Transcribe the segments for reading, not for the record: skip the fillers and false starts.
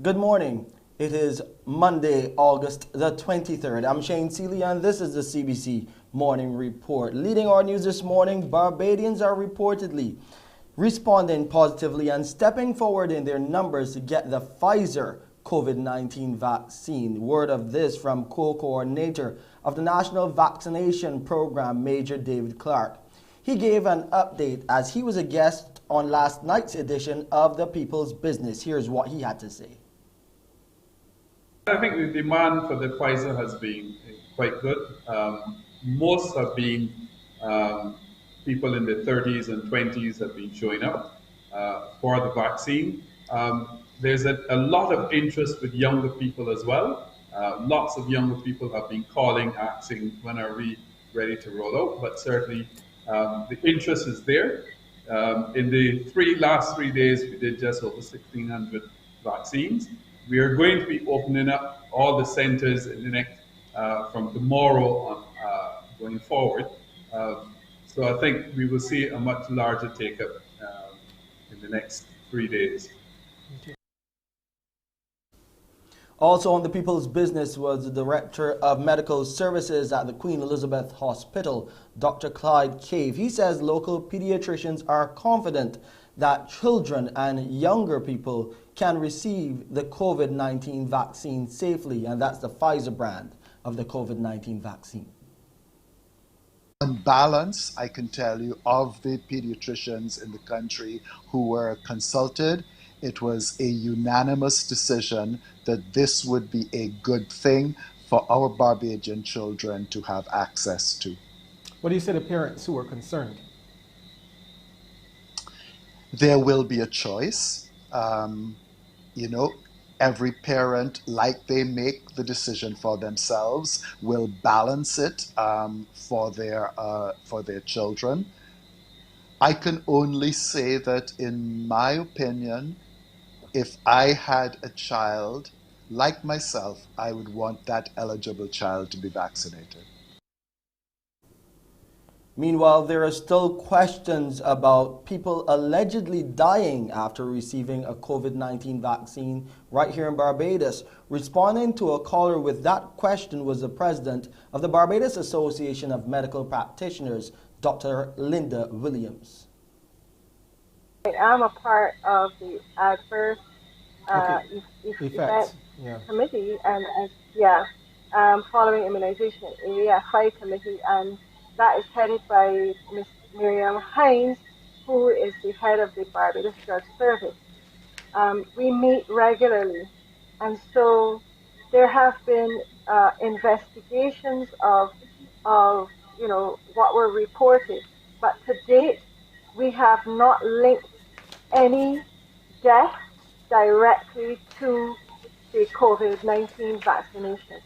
Good morning. It is Monday, August the 23rd. I'm Shane Seeley and this is the CBC Morning Report. Leading our news this morning, Barbadians are reportedly responding positively and stepping forward in their numbers to get the Pfizer COVID-19 vaccine. Word of this from co-coordinator of the National Vaccination Program, Major David Clark. He gave an update as he was a guest on last night's edition of The People's Business. Here's what he had to say. I think the demand for the Pfizer has been quite good. Most have been people in the 30s and 20s have been showing up for the vaccine. There's a lot of interest with younger people as well. Lots of younger people have been calling, asking when are we ready to roll out, but certainly the interest is there. In the last 3 days, we did just over 1,600 vaccines. We are going to be opening up all the centers in the next, from tomorrow on going forward. So I think we will see a much larger take-up in the next 3 days. Also on the People's Business was the Director of Medical Services at the Queen Elizabeth Hospital, Dr. Clyde Cave. He says local pediatricians are confident that children and younger people can receive the COVID-19 vaccine safely, and that's the Pfizer brand of the COVID-19 vaccine. On balance, I can tell you, of the pediatricians in the country who were consulted, it was a unanimous decision that this would be a good thing for our Barbadian children to have access to. What do you say to parents who are concerned? There will be a choice. Every parent, like they make the decision for themselves, will balance it for their children. I can only say that, in my opinion, if I had a child like myself, I would want that eligible child to be vaccinated. Meanwhile, there are still questions about people allegedly dying after receiving a COVID-19 vaccine right here in Barbados. Responding to a caller with that question was the president of the Barbados Association of Medical Practitioners, Dr. Linda Williams. I am a part of the adverse effects committee, and following immunization, AFI committee, and that is headed by Ms. Miriam Hines, who is the head of the Barbados Drug Service. We meet regularly, and so there have been investigations of what were reported, but to date we have not linked any death directly to the COVID-19 vaccination.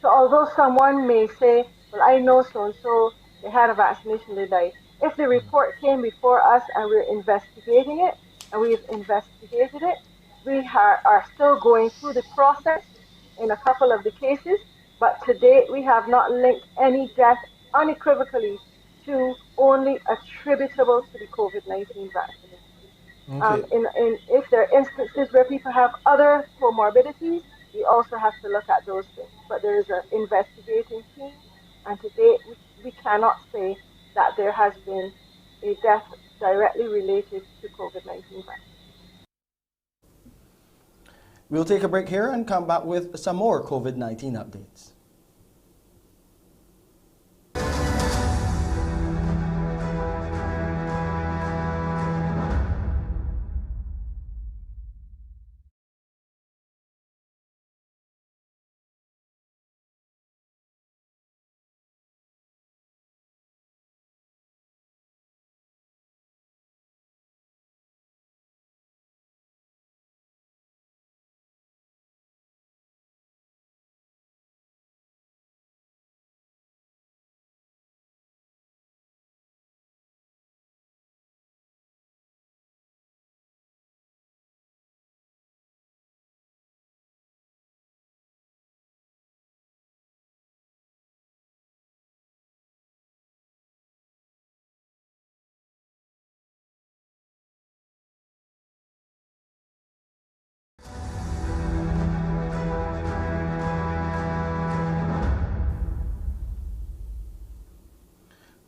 So although someone may say, well, I know so-and-so, they had a vaccination, they died. If the report came before us and we're investigating it, and we've investigated it, we are still going through the process in a couple of the cases, but to date we have not linked any death unequivocally to only attributable to the COVID-19 vaccination. Okay. If there are instances where people have other comorbidities, we also have to look at those things. But there is an investigating team, and to date, we cannot say that there has been a death directly related to COVID-19 vaccine. We'll take a break here and come back with some more COVID-19 updates.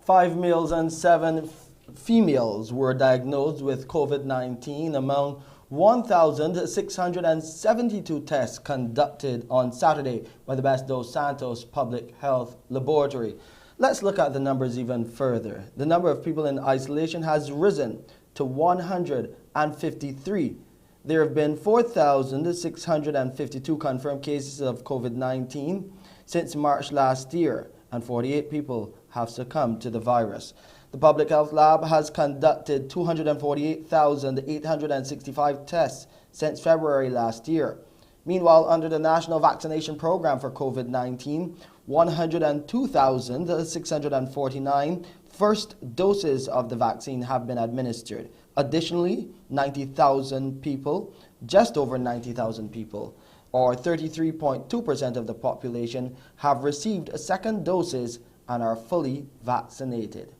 5 males and 7 females were diagnosed with COVID-19 among 1,672 tests conducted on Saturday by the Best dos Santos Public Health Laboratory. Let's look at the numbers even further. The number of people in isolation has risen to 153. There have been 4,652 confirmed cases of COVID-19 since March last year, and 48 people have succumbed to the virus. The Public Health Lab has conducted 248,865 tests since February last year. Meanwhile, under the National Vaccination Program for COVID-19, 102,649 first doses of the vaccine have been administered. Additionally, 90,000 people, just over 90,000 people, or 33.2% of the population, have received second doses and are fully vaccinated.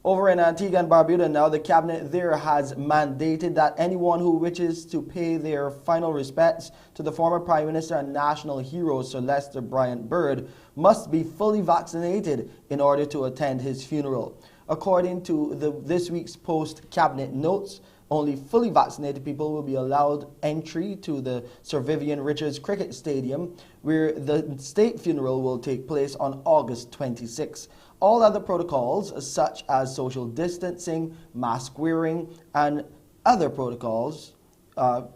Over in Antigua and Barbuda now, the cabinet there has mandated that anyone who wishes to pay their final respects to the former Prime Minister and national hero Sir Lester Bryant Byrd must be fully vaccinated in order to attend his funeral. According to this week's Post cabinet notes, only fully vaccinated people will be allowed entry to the Sir Vivian Richards Cricket Stadium, where the state funeral will take place on August 26. All other protocols, such as social distancing, mask wearing, and other protocols,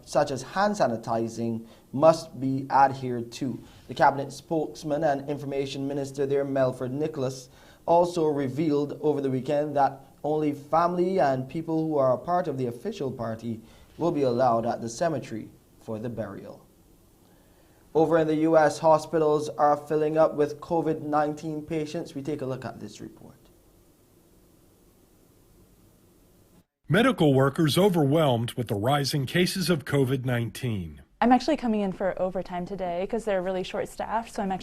such as hand sanitizing, must be adhered to. The cabinet spokesman and information minister there, Melford Nicholas, also revealed over the weekend that only family and people who are a part of the official party will be allowed at the cemetery for the burial. Over in the U.S., hospitals are filling up with COVID-19 patients. We take a look at this report. Medical workers overwhelmed with the rising cases of COVID-19. I'm actually coming in for overtime today because they're really short-staffed, so I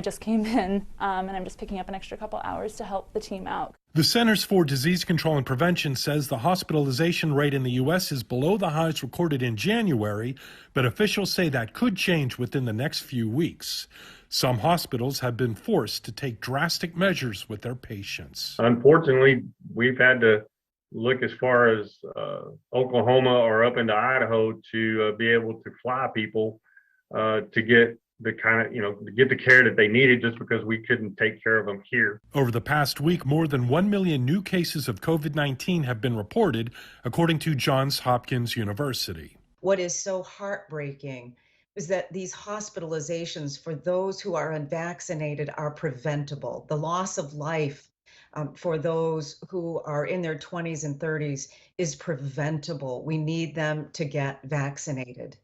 just came in and I'm just picking up an extra couple hours to help the team out. The Centers for Disease Control and Prevention says the hospitalization rate in the U.S. is below the highs recorded in January, but officials say that could change within the next few weeks. Some hospitals have been forced to take drastic measures with their patients. Unfortunately, we've had to look as far as Oklahoma or up into Idaho to be able to fly people to get the to get the care that they needed, just because we couldn't take care of them here. Over the past week, more than 1 million new cases of COVID-19 have been reported, according to Johns Hopkins University. What is so heartbreaking is that these hospitalizations for those who are unvaccinated are preventable. The loss of life for those who are in their 20s and 30s is preventable. We need them to get vaccinated.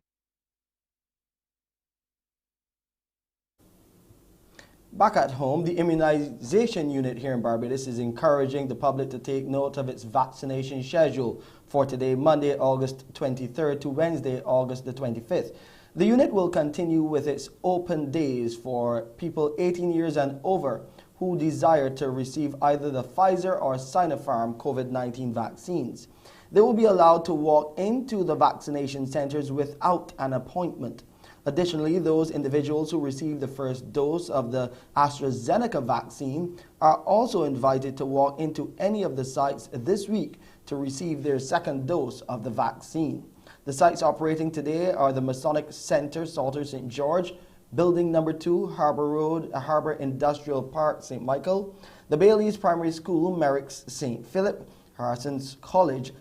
Back at home, the immunization unit here in Barbados is encouraging the public to take note of its vaccination schedule for today, Monday, August 23rd to Wednesday, August the 25th. The unit will continue with its open days for people 18 years and over who desire to receive either the Pfizer or Sinopharm COVID-19 vaccines. They will be allowed to walk into the vaccination centers without an appointment. Additionally, those individuals who receive the first dose of the AstraZeneca vaccine are also invited to walk into any of the sites this week to receive their second dose of the vaccine. The sites operating today are the Masonic Center, Salter St. George, Building Number 2, Harbour Road, Harbour Industrial Park, St. Michael, the Bailey's Primary School, Merrick's St. Philip, Harrison College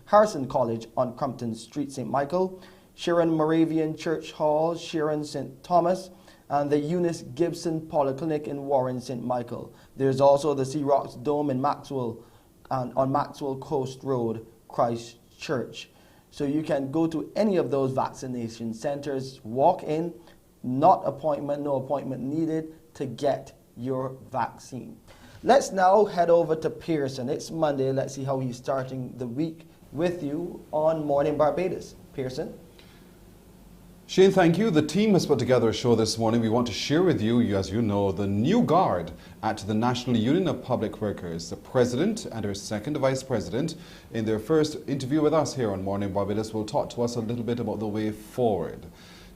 on Crumpton Street, St. Michael, Sharon Moravian Church Hall, Sharon St. Thomas, and the Eunice Gibson Polyclinic in Warren, St. Michael. There's also the Sea Rocks Dome in Maxwell, on Maxwell Coast Road, Christchurch. So you can go to any of those vaccination centers, walk in, no appointment needed to get your vaccine. Let's now head over to Pearson. It's Monday. Let's see how he's starting the week with you on Morning Barbados. Pearson. Shane, thank you. The team has put together a show this morning. We want to share with you, as you know, the new guard at the National Union of Public Workers. The president and her second vice president, in their first interview with us here on Morning Barbados, will talk to us a little bit about the way forward.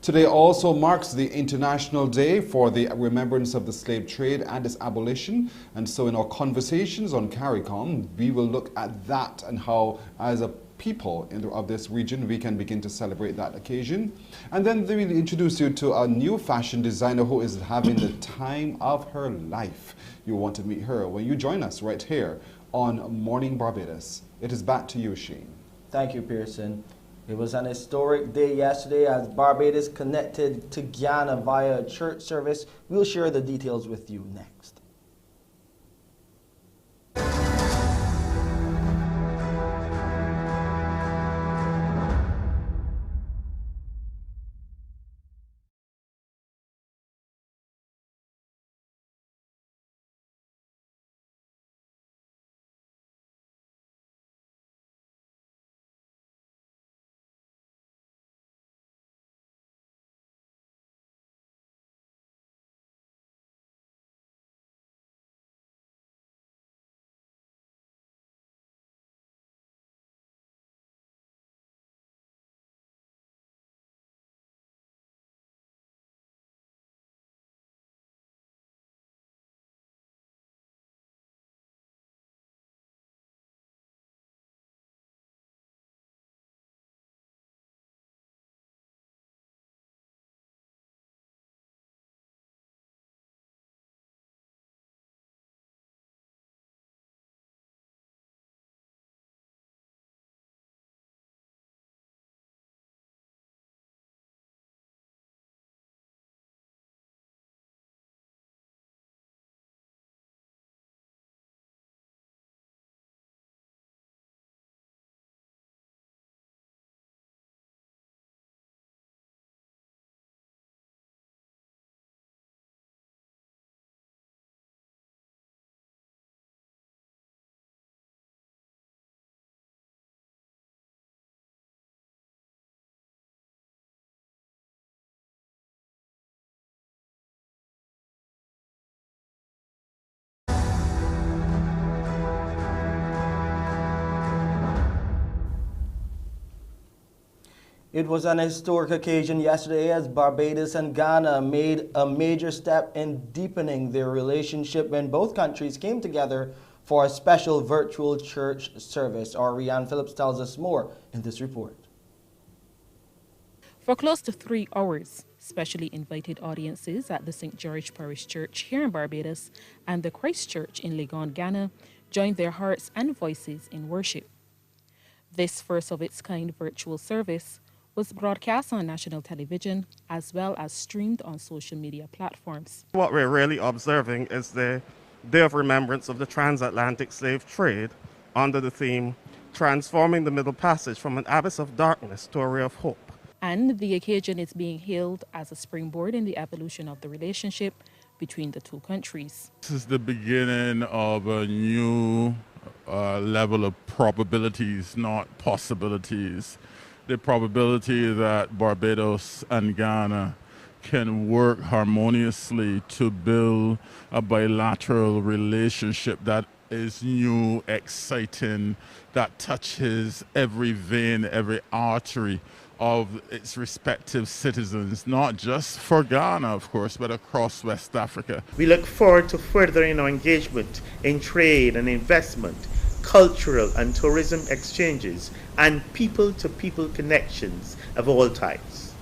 Today also marks the International Day for the remembrance of the slave trade and its abolition. And so in our conversations on CARICOM, we will look at that and how, as a people of this region, we can begin to celebrate that occasion. And then we will introduce you to a new fashion designer who is having the time of her life. You want to meet her when you join us right here on Mornin Barbados. It is back to you, Shane. Thank you, Pearson. It was an historic day yesterday as Barbados connected to Guyana via a church service. We'll share the details with you next. It was an historic occasion yesterday as Barbados and Ghana made a major step in deepening their relationship when both countries came together for a special virtual church service. Our Rianne Phillips tells us more in this report. For close to 3 hours, specially invited audiences at the St. George Parish Church here in Barbados and the Christ Church in Legon, Ghana, joined their hearts and voices in worship. This first of its kind virtual service was broadcast on national television as well as streamed on social media platforms. What we're really observing is the Day of Remembrance of the Transatlantic Slave Trade under the theme, Transforming the Middle Passage from an Abyss of Darkness to a Ray of Hope. And the occasion is being hailed as a springboard in the evolution of the relationship between the two countries. This is the beginning of a new level of probabilities, not possibilities. The probability that Barbados and Ghana can work harmoniously to build a bilateral relationship that is new, exciting, that touches every vein, every artery of its respective citizens, not just for Ghana, of course, but across West Africa. We look forward to furthering our engagement in trade and investment, cultural and tourism exchanges, and people-to-people connections of all types.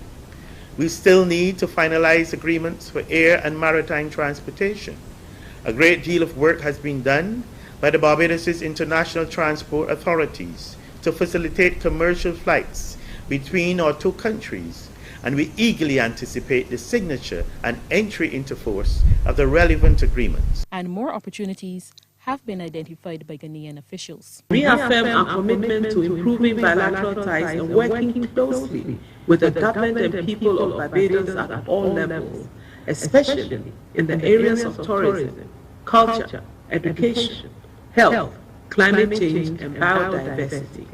We still need to finalize agreements for air and maritime transportation. A great deal of work has been done by the Barbados' international transport authorities to facilitate commercial flights between our two countries, and we eagerly anticipate the signature and entry into force of the relevant agreements. And more opportunities have been identified by Ghanaian officials. We affirm our commitment to improving bilateral ties and working closely with the government and people of Barbados at all levels, especially in the areas of tourism, culture, education, health, climate change, and biodiversity.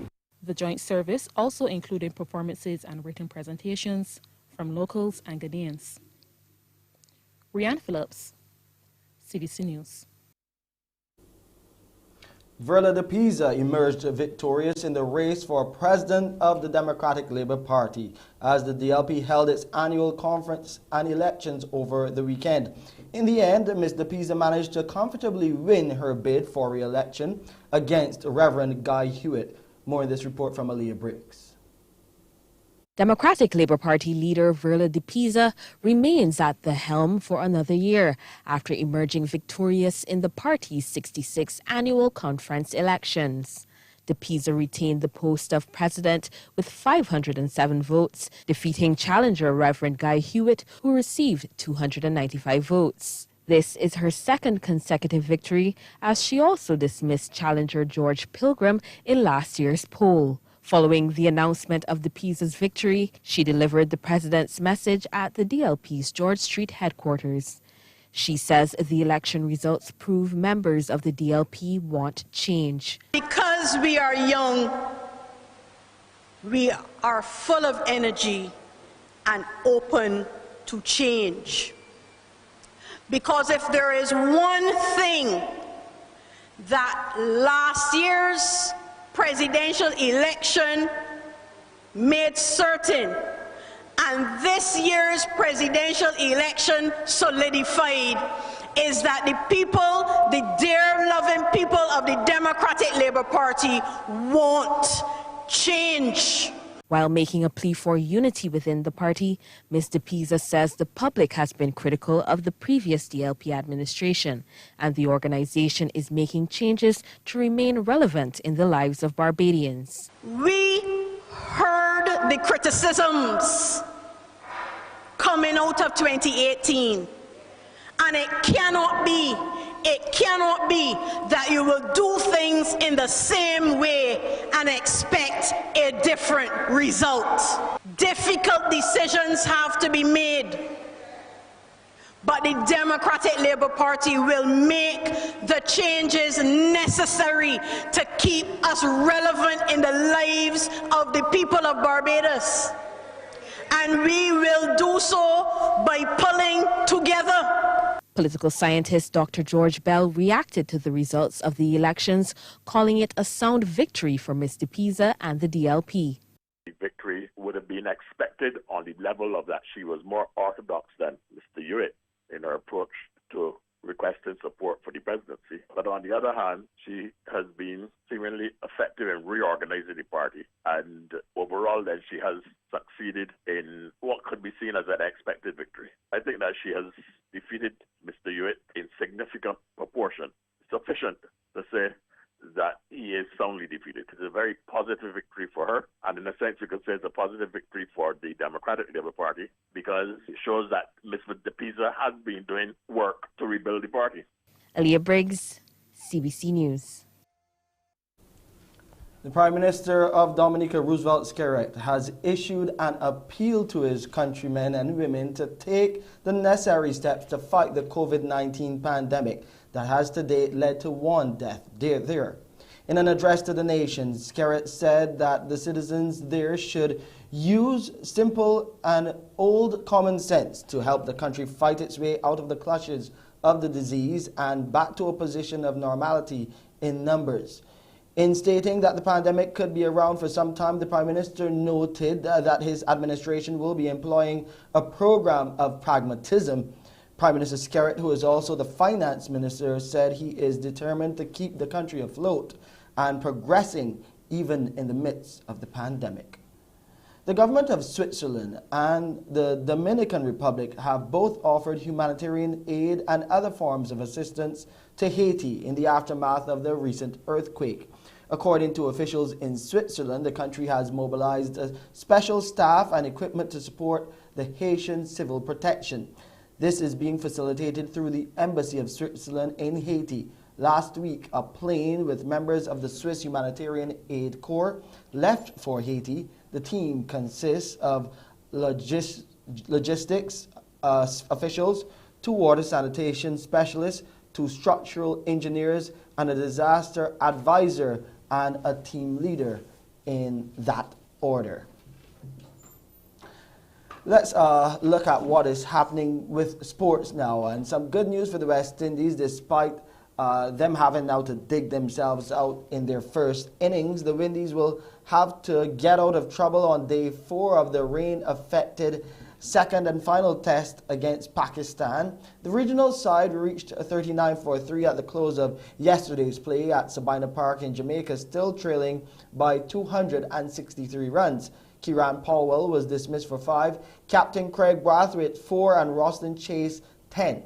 The joint service also included performances and written presentations from locals and Ghanaians. Rianne Phillips, CBC News. Verla de Pisa emerged victorious in the race for president of the Democratic Labour Party as the DLP held its annual conference and elections over the weekend. In the end, Ms. de Pisa managed to comfortably win her bid for re-election against Reverend Guy Hewitt. More in this report from Aaliyah Briggs. Democratic Labour Party leader Verla de Pisa remains at the helm for another year after emerging victorious in the party's 66th annual conference elections. De Pisa retained the post of president with 507 votes, defeating challenger Reverend Guy Hewitt, who received 295 votes. This is her second consecutive victory, as she also dismissed challenger George Pilgrim in last year's poll. Following the announcement of de Pisa's victory, she delivered the president's message at the DLP's George Street headquarters. She says the election results prove members of the DLP want change. Because we are young, we are full of energy and open to change. Because if there is one thing that last year's presidential election made certain, and this year's presidential election solidified, is that the people, the dear loving people of the Democratic Labour Party want change. While making a plea for unity within the party, Ms. de Pisa says the public has been critical of the previous DLP administration, and the organization is making changes to remain relevant in the lives of Barbadians. We heard the criticisms coming out of 2018, and it cannot be that you will do things in the same way and expect a different result. Difficult decisions have to be made, but the Democratic Labour Party will make the changes necessary to keep us relevant in the lives of the people of Barbados. And we will do so by pulling together. Political scientist Dr. George Bell reacted to the results of the elections, calling it a sound victory for Ms. de Pisa and the DLP. The victory would have been expected on the level of that she was more orthodox than Mr. Hewitt in her approach to requesting support for the presidency. But on the other hand, she has been seemingly effective in reorganizing the party. And overall, then, she has succeeded in what could be seen as an expected victory. I think that she has defeated Mr. Hewitt in significant proportion, sufficient to say that he is soundly defeated. It's a very positive victory for her, and in a sense we could say it's a positive victory for the Democratic Labour Party, because it shows that Ms. de Pisa has been doing work to rebuild the party. Aaliyah Briggs, CBC News. The Prime Minister of Dominica, Roosevelt Skerrit, has issued an appeal to his countrymen and women to take the necessary steps to fight the COVID-19 pandemic that has to date led to one death there. In an address to the nation, Skerrit said that the citizens there should use simple and old common sense to help the country fight its way out of the clutches of the disease and back to a position of normality in numbers. In stating that the pandemic could be around for some time, the Prime Minister noted that his administration will be employing a program of pragmatism. Prime Minister Skerrit, who is also the Finance Minister, said he is determined to keep the country afloat and progressing even in the midst of the pandemic. The government of Switzerland and the Dominican Republic have both offered humanitarian aid and other forms of assistance to Haiti in the aftermath of the recent earthquake. According to officials in Switzerland, the country has mobilized special staff and equipment to support the Haitian civil protection. This is being facilitated through the Embassy of Switzerland in Haiti. Last week, a plane with members of the Swiss Humanitarian Aid Corps left for Haiti. The team consists of logistics officials, 2 water sanitation specialists, 2 structural engineers, and a disaster advisor and a team leader in that order. Let's look at what is happening with sports now, and some good news for the West Indies. Despite them having now to dig themselves out in their first innings. The Windies will have to get out of trouble on day 4 of the rain-affected second and final test against Pakistan. The regional side reached a 39 for 3 at the close of yesterday's play at Sabina Park in Jamaica, still trailing by 263 runs. Kieran Powell was dismissed for 5, Captain Craig Brathwaite 4, and Roslyn Chase 10.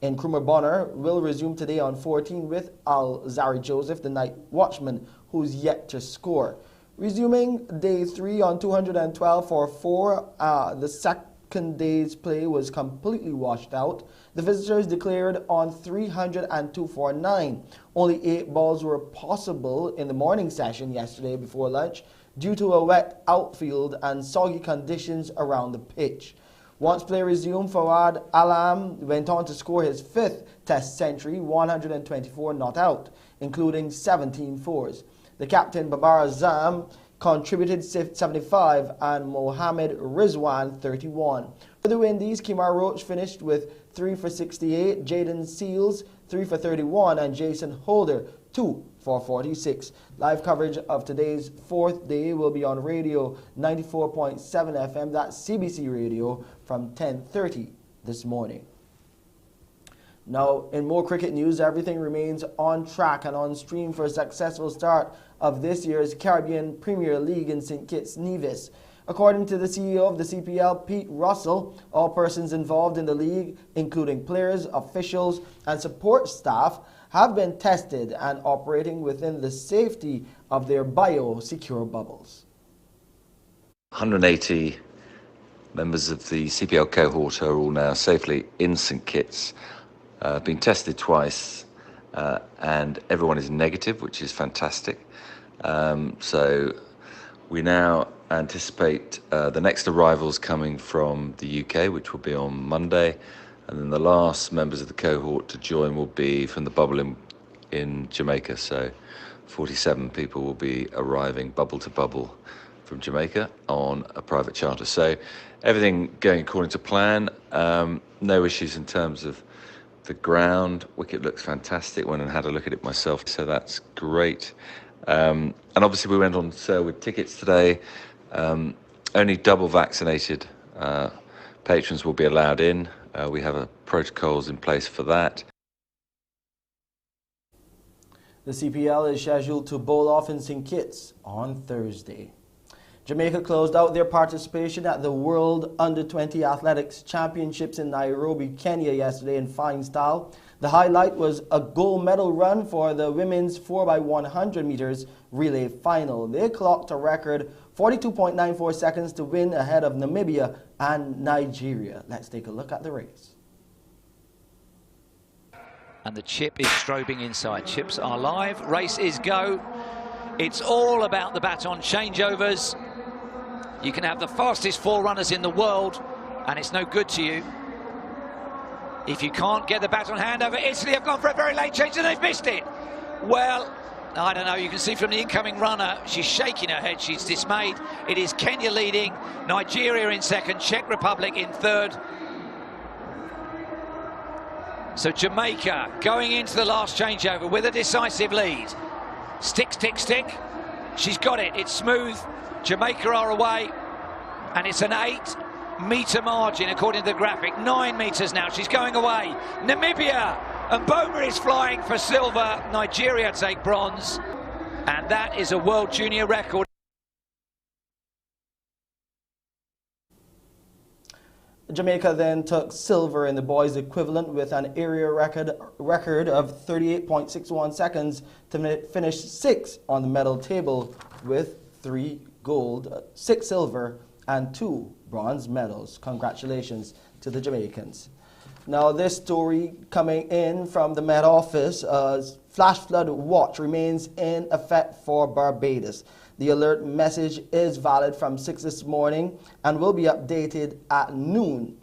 Nkrumah Bonner will resume today on 14 with Al-Zari Joseph, the night watchman, who's yet to score. Resuming day 3 on 212 for 4, the second day's play was completely washed out. The visitors declared on 302 for 9. Only 8 balls were possible in the morning session yesterday before lunch due to a wet outfield and soggy conditions around the pitch. Once play resumed, Fawad Alam went on to score his 5th Test century, 124 not out, including 17 fours. The captain, Babar Azam, contributed 75 and Mohammed Rizwan 31. For the Windies, Kemar Roach finished with 3 for 68, Jaden Seals 3 for 31, and Jason Holder 2 for 46. Live coverage of today's 4th day will be on radio 94.7 FM, that's CBC Radio, from 10:30 this morning. Now, in more cricket news, everything remains on track and on stream for a successful start of this year's Caribbean Premier League in St. Kitts, Nevis. According to the CEO of the CPL, Pete Russell, all persons involved in the league, including players, officials, and support staff, have been tested and operating within the safety of their bio-secure bubbles. 180 members of the CPL cohort are all now safely in St. Kitts, been tested twice, and everyone is negative, which is fantastic. So we now anticipate the next arrivals coming from the UK, which will be on Monday, and then the last members of the cohort to join will be from the bubble in Jamaica. So 47 people will be arriving bubble to bubble from Jamaica on a private charter. So everything going according to plan. No issues in terms of the ground. Wicket looks fantastic. Went and had a look at it myself, so that's great. And obviously we went on sale with tickets today. Only double vaccinated patrons will be allowed in. We have protocols in place for that. The CPL is scheduled to bowl off in St. Kitts on Thursday. Jamaica closed out their participation at the World Under-20 Athletics Championships in Nairobi, Kenya yesterday in fine style. The highlight was a gold medal run for the women's 4x100 meters relay final. They clocked a record 42.94 seconds to win ahead of Namibia and Nigeria. Let's take a look at the race. And the chip is strobing inside. Chips are live. Race is go. It's all about the baton changeovers. You can have the fastest 4 runners in the world, and it's no good to you if you can't get the baton handover. Italy have gone for a very late change, and they've missed it. Well, I don't know. You can see from the incoming runner, she's shaking her head. She's dismayed. It is Kenya leading, Nigeria in second, Czech Republic in third. So Jamaica going into the last changeover with a decisive lead. Stick, stick, stick. She's got it. It's smooth. Jamaica are away. And it's an 8-metre margin according to the graphic. 9 metres now. She's going away. Namibia. And Boma is flying for silver. Nigeria take bronze. And that is a world junior record. Jamaica then took silver in the boys' equivalent with an area record of 38.61 seconds to finish 6th on the medal table with 3 gold, 6 silver and 2 bronze medals. Congratulations to the Jamaicans. Now this story coming in from the Met Office, flash flood watch remains in effect for Barbados. The alert message is valid from 6 this morning and will be updated at noon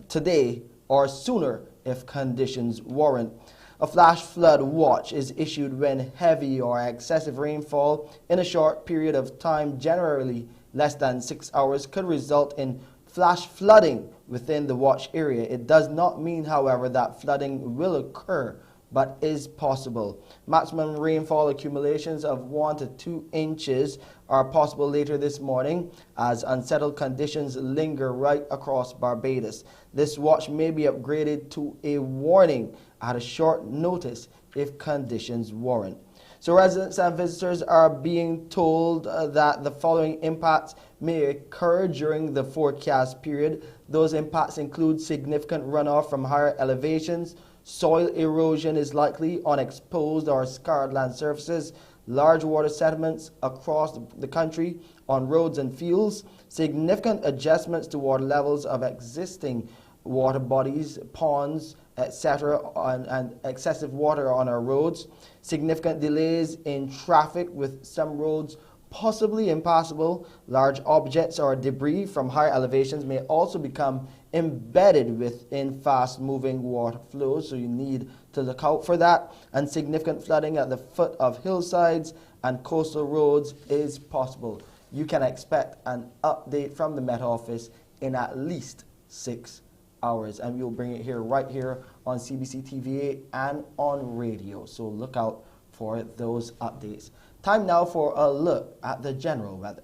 today or sooner if conditions warrant. A flash flood watch is issued when heavy or excessive rainfall in a short period of time, generally less than 6 hours, could result in flash flooding within the watch area. It does not mean, however, that flooding will occur but is possible. Maximum rainfall accumulations of 1 to 2 inches are possible later this morning as unsettled conditions linger right across Barbados. This watch may be upgraded to a warning at a short notice if conditions warrant. So residents and visitors are being told that the following impacts may occur during the forecast period. Those impacts include significant runoff from higher elevations. Soil erosion is likely on exposed or scarred land surfaces. Large water settlements across the country on roads and fields. Significant adjustments to water levels of existing water bodies, ponds, etc., and excessive water on our roads. Significant delays in traffic with some roads possibly impassable. Large objects or debris from higher elevations may also become embedded within fast-moving water flows, so you need to look out for that. And significant flooding at the foot of hillsides and coastal roads is possible. You can expect an update from the Met Office in at least 6 hours, and we'll bring it here right here on CBC TV and on radio, so look out for those updates. Time now for a look at the general weather.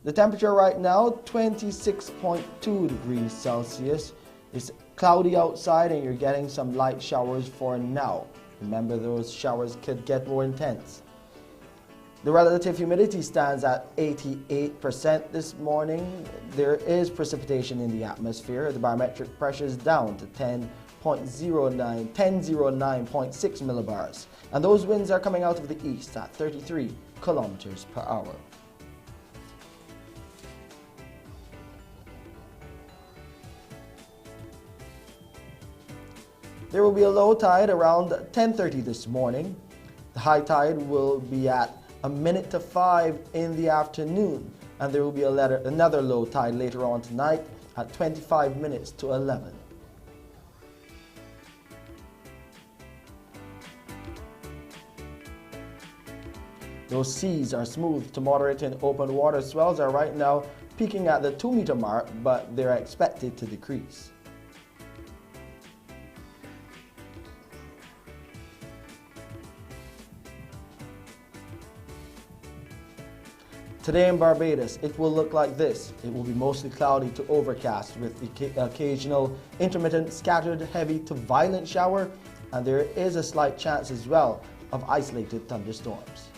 The temperature right now, 26.2 degrees Celsius. It's cloudy outside and you're getting some light showers for now. Remember, those showers could get more intense. The relative humidity stands at 88% this morning. There is precipitation in the atmosphere. The barometric pressure is down to 1009.6 millibars. And those winds are coming out of the east at 33 kilometers per hour. There will be a low tide around 10:30 this morning. The high tide will be at 4:55 in the afternoon, and there will be another low tide later on tonight at 25 minutes to 11. Those seas are smooth to moderate in open water. Swells are right now peaking at the 2-meter mark, but they're expected to decrease. Today in Barbados, it will look like this. It will be mostly cloudy to overcast with occasional intermittent scattered heavy to violent shower, and there is a slight chance as well of isolated thunderstorms.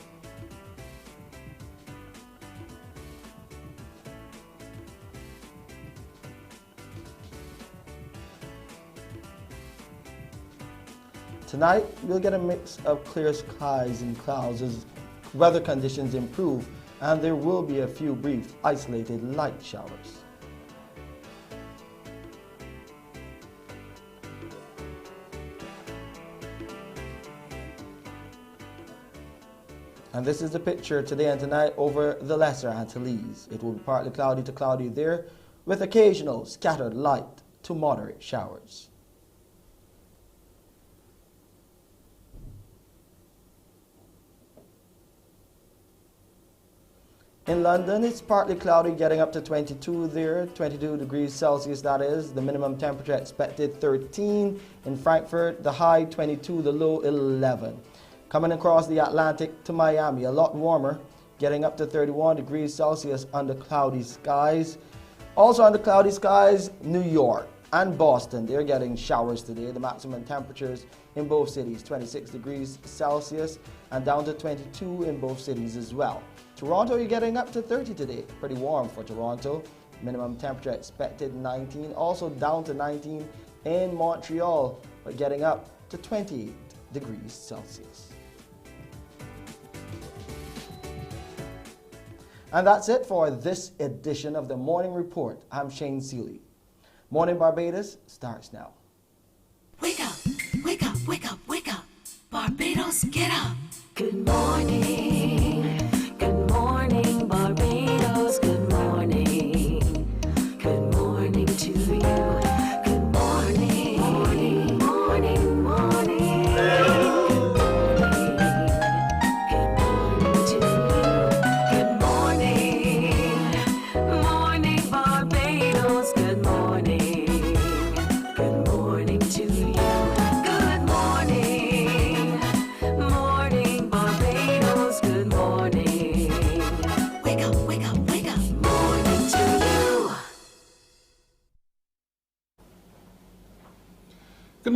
Tonight, we'll get a mix of clear skies and clouds as weather conditions improve, and there will be a few brief, isolated light showers. And this is the picture today and tonight over the Lesser Antilles. It will be partly cloudy to cloudy there, with occasional scattered light to moderate showers. In London, it's partly cloudy, getting up to 22 there, 22 degrees Celsius that is. The minimum temperature expected 13. In Frankfurt, the high 22, the low 11. Coming across the Atlantic to Miami, a lot warmer, getting up to 31 degrees Celsius under cloudy skies. Also under cloudy skies, New York and Boston, they're getting showers today. The maximum temperatures in both cities, 26 degrees Celsius and down to 22 in both cities as well. Toronto, you're getting up to 30 today. Pretty warm for Toronto. Minimum temperature expected 19. Also down to 19 in Montreal, but getting up to 28 degrees Celsius. And that's it for this edition of the Morning Report. I'm Shane Seeley. Morning Barbados starts now. Wake up, wake up, wake up, wake up. Barbados, get up. Good morning. Good morning, Barbados. Good morning. Good morning to you. Good morning. Morning, morning, morning. Good morning to you. Good morning. Morning, Barbados. Good morning. Good morning.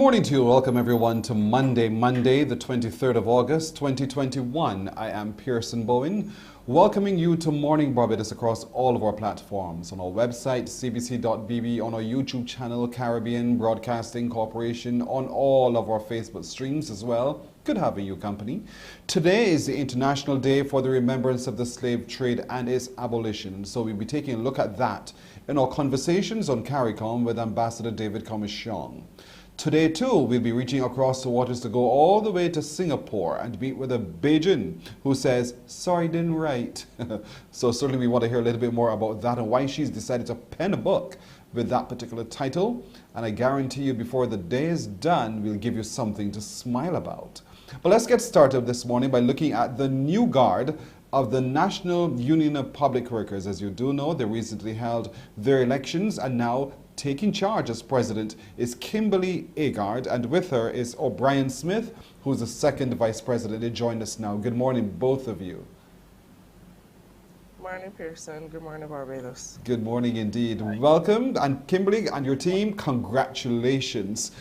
morning to you. Welcome everyone to Monday, the 23rd of August, 2021. I am Pearson Bowen, welcoming you to Morning Barbados across all of our platforms, on our website, cbc.bb, on our YouTube channel, Caribbean Broadcasting Corporation, on all of our Facebook streams as well. Good having you company. Today is the International Day for the Remembrance of the Slave Trade and its Abolition. So we'll be taking a look at that in our conversations on CARICOM with Ambassador David Commissiong. Today too, we'll be reaching across the waters to go all the way to Singapore and meet with a Bajan who says, sorry, didn't write. So certainly we want to hear a little bit more about that and why she's decided to pen a book with that particular title. And I guarantee you before the day is done, we'll give you something to smile about. But let's get started this morning by looking at the new guard of the National Union of Public Workers. As you do know, they recently held their elections, and now taking charge as president is Kimberly Agard, and with her is O'Brien Smith, who's the second vice president. They join us now. Good morning, both of you. Good morning, Pearson. Good morning, Barbados. Good morning indeed. Welcome. And Kimberly and your team, congratulations.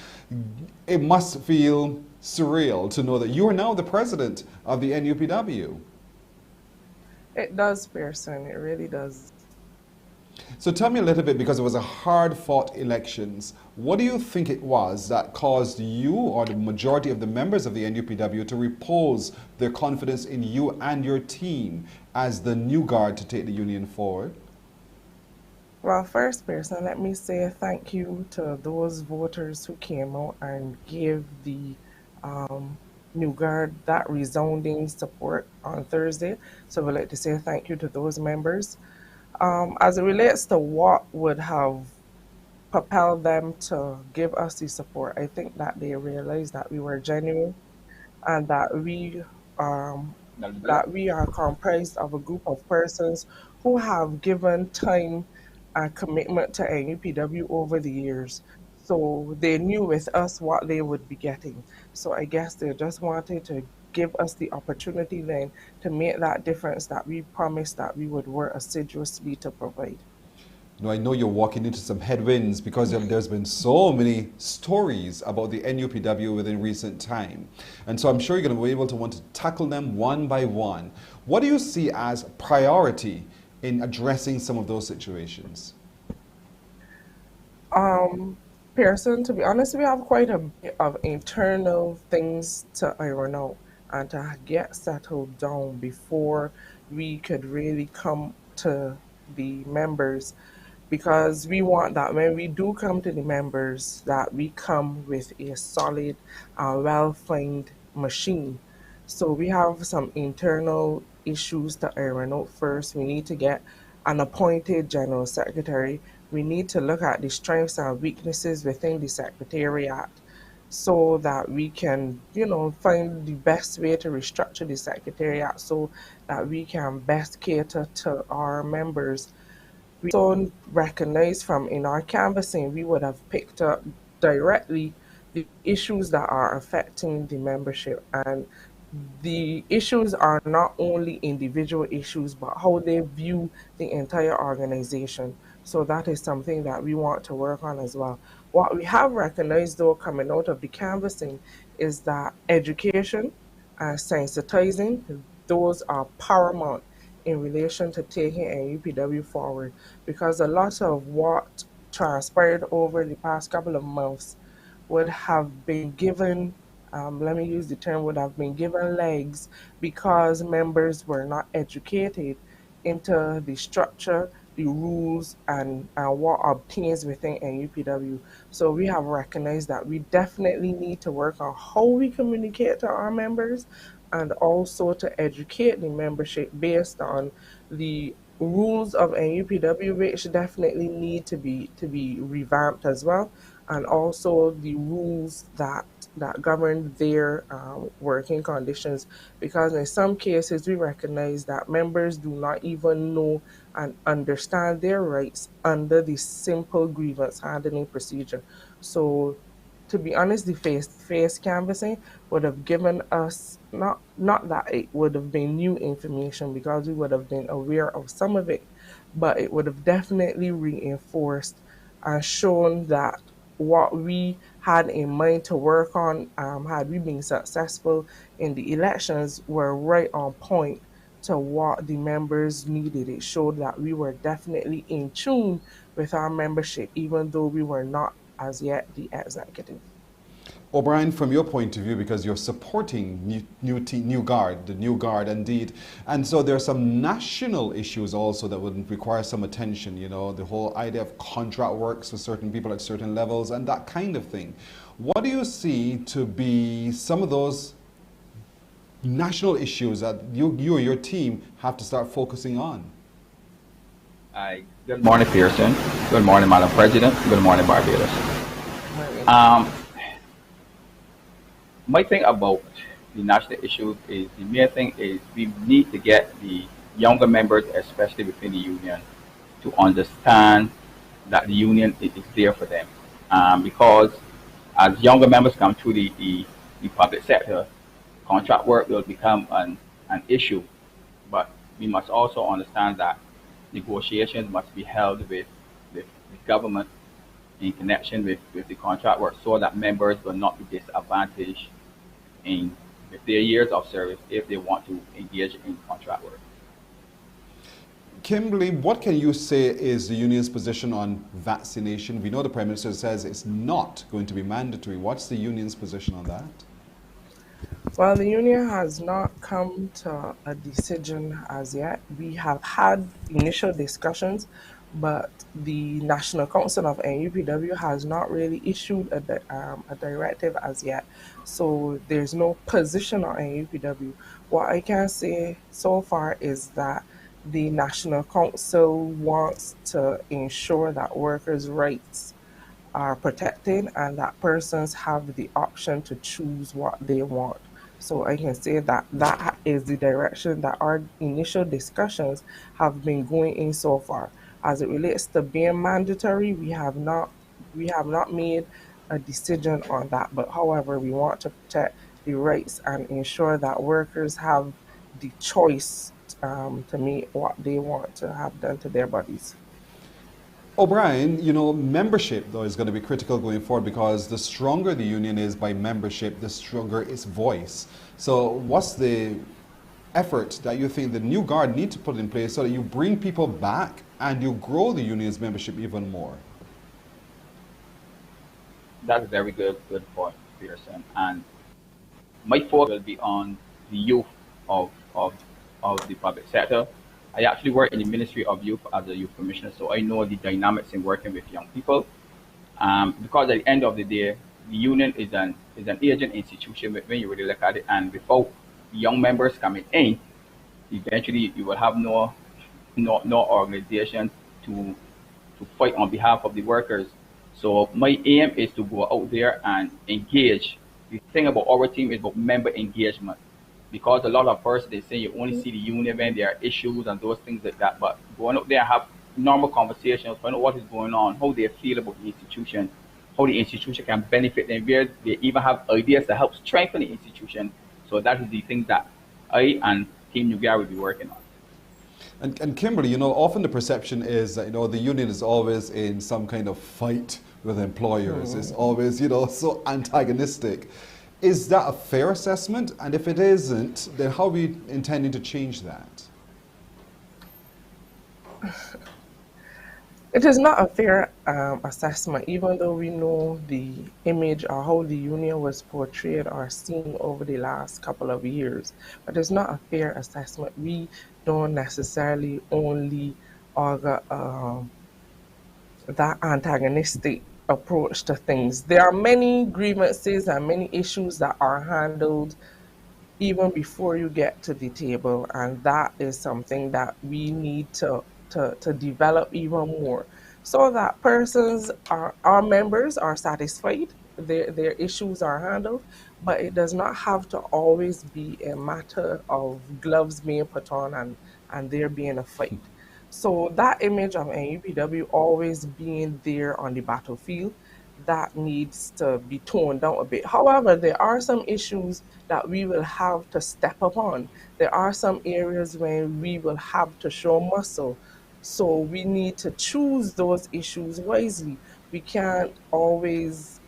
It must feel surreal to know that you are now the president of the NUPW. It does, Pearson. It really does. So tell me a little bit, because it was a hard-fought elections, what do you think it was that caused you or the majority of the members of the NUPW to repose their confidence in you and your team as the new guard to take the union forward? Well, first, Pearson, let me say thank you to those voters who came out and gave the new guard that resounding support on Thursday. So we'd like to say thank you to those members. As it relates to what would have propelled them to give us the support, I think that they realized that we were genuine and that we are comprised of a group of persons who have given time and commitment to NUPW over the years. So they knew with us what they would be getting. So I guess they just wanted to give us the opportunity then to make that difference that we promised that we would work assiduously to provide. Now, I know you're walking into some headwinds because there's been so many stories about the NUPW within recent time. And so I'm sure you're going to be able to want to tackle them one by one. What do you see as priority in addressing some of those situations? Pearson, to be honest, we have quite a bit of internal things to iron out and to get settled down before we could really come to the members, because we want that when we do come to the members that we come with a solid well-defined machine. So we have some internal issues to iron out first. We need to get an appointed general secretary. We need to look at the strengths and weaknesses within the secretariat so that we can, find the best way to restructure the secretariat so that we can best cater to our members. We also recognize from in our canvassing, we would have picked up directly the issues that are affecting the membership. And the issues are not only individual issues, but how they view the entire organization. So that is something that we want to work on as well. What we have recognized, though, coming out of the canvassing is that education and sensitizing, those are paramount in relation to taking NUPW forward, because a lot of what transpired over the past couple of months would have been given, let me use the term, would have been given legs because members were not educated into the structure, the rules, and what obtains within NUPW. So we have recognized that we definitely need to work on how we communicate to our members and also to educate the membership based on the rules of NUPW, which definitely need to be revamped as well, and also the rules that govern their working conditions, because in some cases we recognize that members do not even know and understand their rights under the simple grievance handling procedure. So to be honest, the face-to-face canvassing would have given us, not that it would have been new information because we would have been aware of some of it, but it would have definitely reinforced and shown that what we had in mind to work on, had we been successful in the elections, were right on point to what the members needed. It showed that we were definitely in tune with our membership, even though we were not as yet the executive. O'Brien, from your point of view, because you're supporting New Guard, the New Guard indeed, and so there are some national issues also that would require some attention, you know, the whole idea of contract works for certain people at certain levels and that kind of thing. What do you see to be some of those national issues that you or your team have to start focusing on? Good morning, Pearson. Good morning, Madam President. Good morning, Barbados. My thing about the national issues is the main thing is we need to get the younger members, especially within the union, to understand that the union is there for them. Because as younger members come through the public sector, contract work will become an issue. But we must also understand that negotiations must be held with the government in connection with the contract work so that members will not be disadvantaged in with their years of service if they want to engage in contract work. Kimberly, what can you say is the union's position on vaccination? We know the Prime Minister says it's not going to be mandatory. What's the union's position on that? Well, the union has not come to a decision as yet. We have had initial discussions, but the National Council of NUPW has not really issued a directive as yet. So there's no position on NUPW. What I can say so far is that the National Council wants to ensure that workers' rights are protected and that persons have the option to choose what they want. So I can say that that is the direction that our initial discussions have been going in so far. As it relates to being mandatory, we have not made a decision on that. But however, we want to protect the rights and ensure that workers have the choice to make what they want to have done to their bodies. O'Brien, you know, membership, though, is going to be critical going forward because the stronger the union is by membership, the stronger its voice. So what's the effort that you think the New Guard need to put in place so that you bring people back and you grow the union's membership even more? That's a very good point, Pearson. And my focus will be on the youth of the public sector. I actually work in the Ministry of Youth as a youth commissioner, so I know the dynamics in working with young people. Because at the end of the day, the union is an agent institution when you really look at it, and without young members coming in, eventually you will have no organization to fight on behalf of the workers. So my aim is to go out there and engage. The thing about our team is about member engagement. Because a lot of persons, they say you only see the union when there are issues and those things like that. But going out there and have normal conversations, find out what is going on, how they feel about the institution, how the institution can benefit them, where they even have ideas to help strengthen the institution. So that is the things that I and Team New Guard will be working on. And Kimberly, you know, often the perception is that, you know, the union is always in some kind of fight with employers. It's always, you know, so antagonistic. Is that a fair assessment? And if it isn't, then how are we intending to change that? It is not a fair assessment, even though we know the image or how the union was portrayed or seen over the last couple of years. But it's not a fair assessment. We don't necessarily only augur that antagonistic approach to things. There are many grievances and many issues that are handled even before you get to the table, and that is something that we need to develop even more so that persons our members are satisfied, their issues are handled, but it does not have to always be a matter of gloves being put on and there being a fight. So that image of NUPW always being there on the battlefield, that needs to be toned down a bit. However, there are some issues that we will have to step up on. There are some areas where we will have to show muscle. So we need to choose those issues wisely. We can't always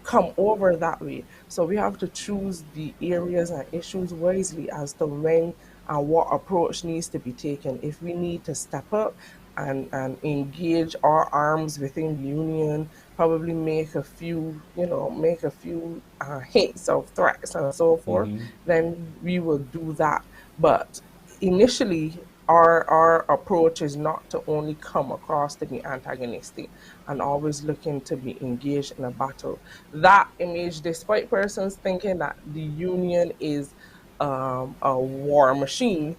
come over that way. So we have to choose the areas and issues wisely as to when and what approach needs to be taken. If we need to step up and engage our arms within the union, probably make a few, make a few hints of threats and so forth, then we will do that. But initially, our approach is not to only come across to be antagonistic and always looking to be engaged in a battle. That image, despite persons thinking that the union is a war machine,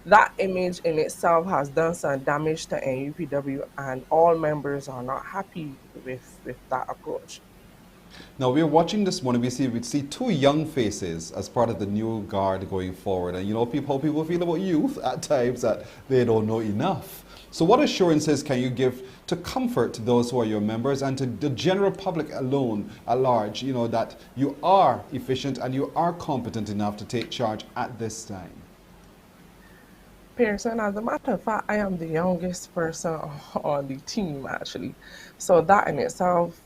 that image in itself has done some damage to NUPW, and all members are not happy with that approach. Now we're watching this morning. We see two young faces as part of the new guard going forward, and how people feel about youth at times that they don't know enough. So, what assurances can you give to comfort those who are your members and to the general public alone at large? That you are efficient and you are competent enough to take charge at this time. Pearson, as a matter of fact, I am the youngest person on the team, actually. So that in itself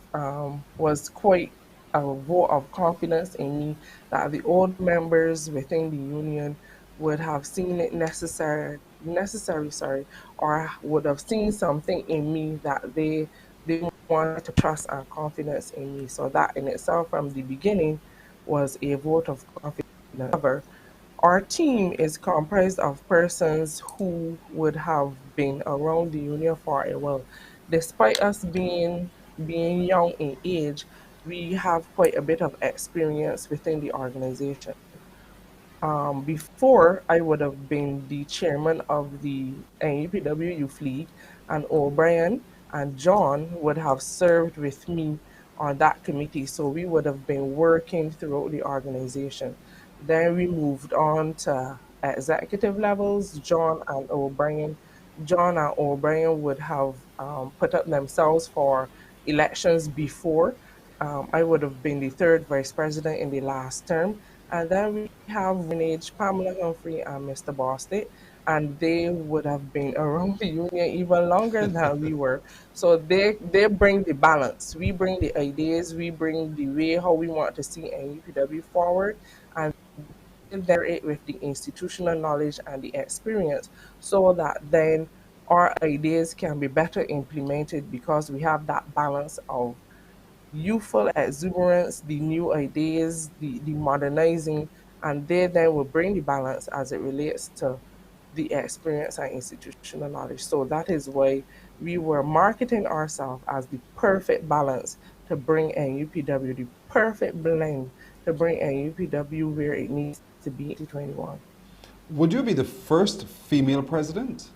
was quite a vote of confidence in me that the old members within the union would have seen it necessary, sorry, or would have seen something in me that they wanted to trust and confidence in me. So that in itself, from the beginning, was a vote of confidence. However, our team is comprised of persons who would have been around the union for a while. Despite us being young in age, we have quite a bit of experience within the organization. Before, I would have been the chairman of the NUPW Youth League, and O'Brien and John would have served with me on that committee. So we would have been working throughout the organization. Then we moved on to executive levels. John and O'Brien would have put up themselves for elections before. I would have been the third vice president in the last term. And then we have Renage, Pamela Humphrey, and Mr. Bostic, and they would have been around the union even longer than we were. So they bring the balance. We bring the ideas, we bring the way how we want to see NUPW forward, and there it with the institutional knowledge and the experience, so that then our ideas can be better implemented because we have that balance of youthful exuberance, the new ideas, the modernizing, and they then will bring the balance as it relates to the experience and institutional knowledge. So that is why we were marketing ourselves as the perfect balance to bring NUPW, the perfect blend to bring NUPW where it needs to be in 2021. Would you be the first female president?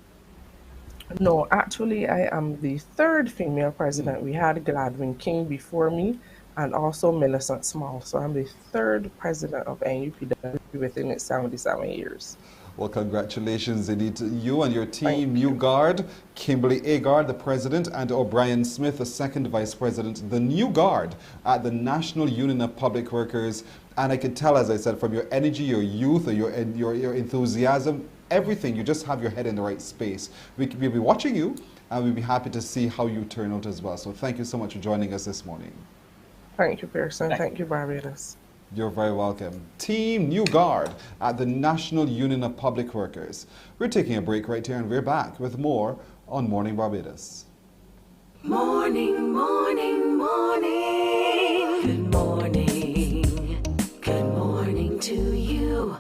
No, actually, I am the third female president. We had Gladwin King before me and also Millicent Small. So I'm the third president of NUPW within its 77 years. Well, congratulations indeed to you and your team, New Guard, Kimberly Agard, the president, and O'Brien Smith, the second vice president, the New Guard at the National Union of Public Workers. And I can tell, as I said, from your energy, your youth, your enthusiasm, everything, you just have your head in the right space. We'll be watching you, and we'll be happy to see how you turn out as well. So thank you so much for joining us this morning. Thank you, Pearson. Thank you, Barbados. You're very welcome. Team New Guard at the National Union of Public Workers. We're taking a break right here, and we're back with more on Morning Barbados. Morning, morning, morning. Good morning. Good morning to you.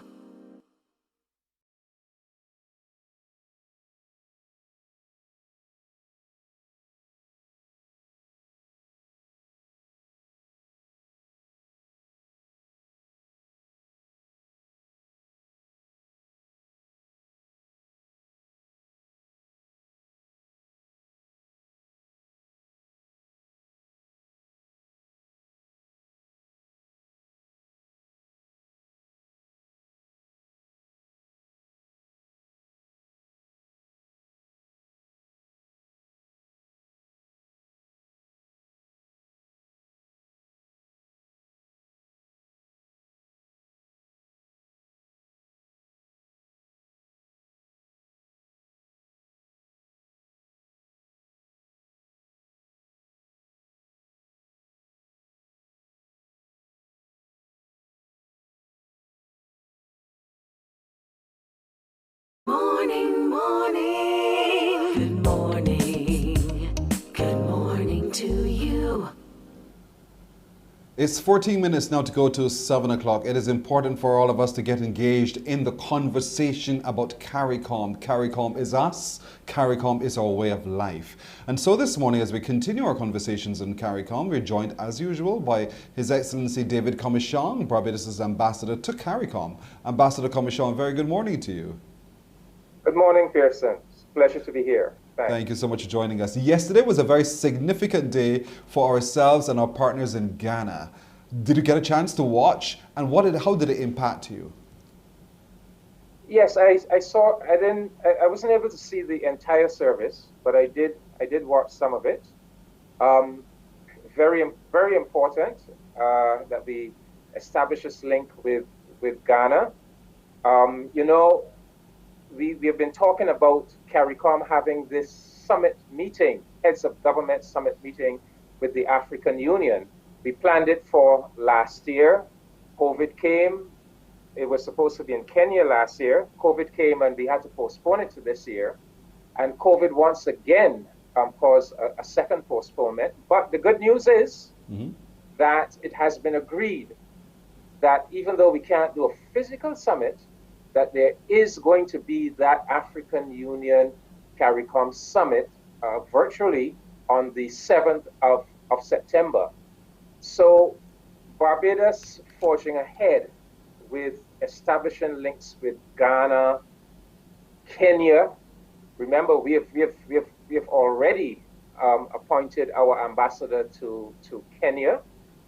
morning, morning. Good morning. Good morning to you. It's 14 minutes now to go to 7 o'clock. It is important for all of us to get engaged in the conversation about CARICOM. CARICOM is us. CARICOM is our way of life. And so this morning, as we continue our conversations on CARICOM, we're joined, as usual, by His Excellency David Commichon, Barbados' ambassador to CARICOM. Ambassador Commichon, very good morning to you. Good morning, Pearson. It's a pleasure to be here. Thank you so much for joining us. Yesterday was a very significant day for ourselves and our partners in Ghana. Did you get a chance to watch? And how did it impact you? Yes, I saw. I wasn't able to see the entire service, but I did watch some of it. Very important that we establish this link with Ghana. We have been talking about CARICOM having this summit meeting, heads of government summit meeting with the African Union. We planned it for last year. COVID came. It was supposed to be in Kenya last year. COVID came and we had to postpone it to this year. And COVID once again caused a second postponement. But the good news is that it has been agreed that even though we can't do a physical summit, that there is going to be that African Union CARICOM summit virtually on the 7th of September. So Barbados forging ahead with establishing links with Ghana, Kenya. Remember, we have already appointed our ambassador to Kenya.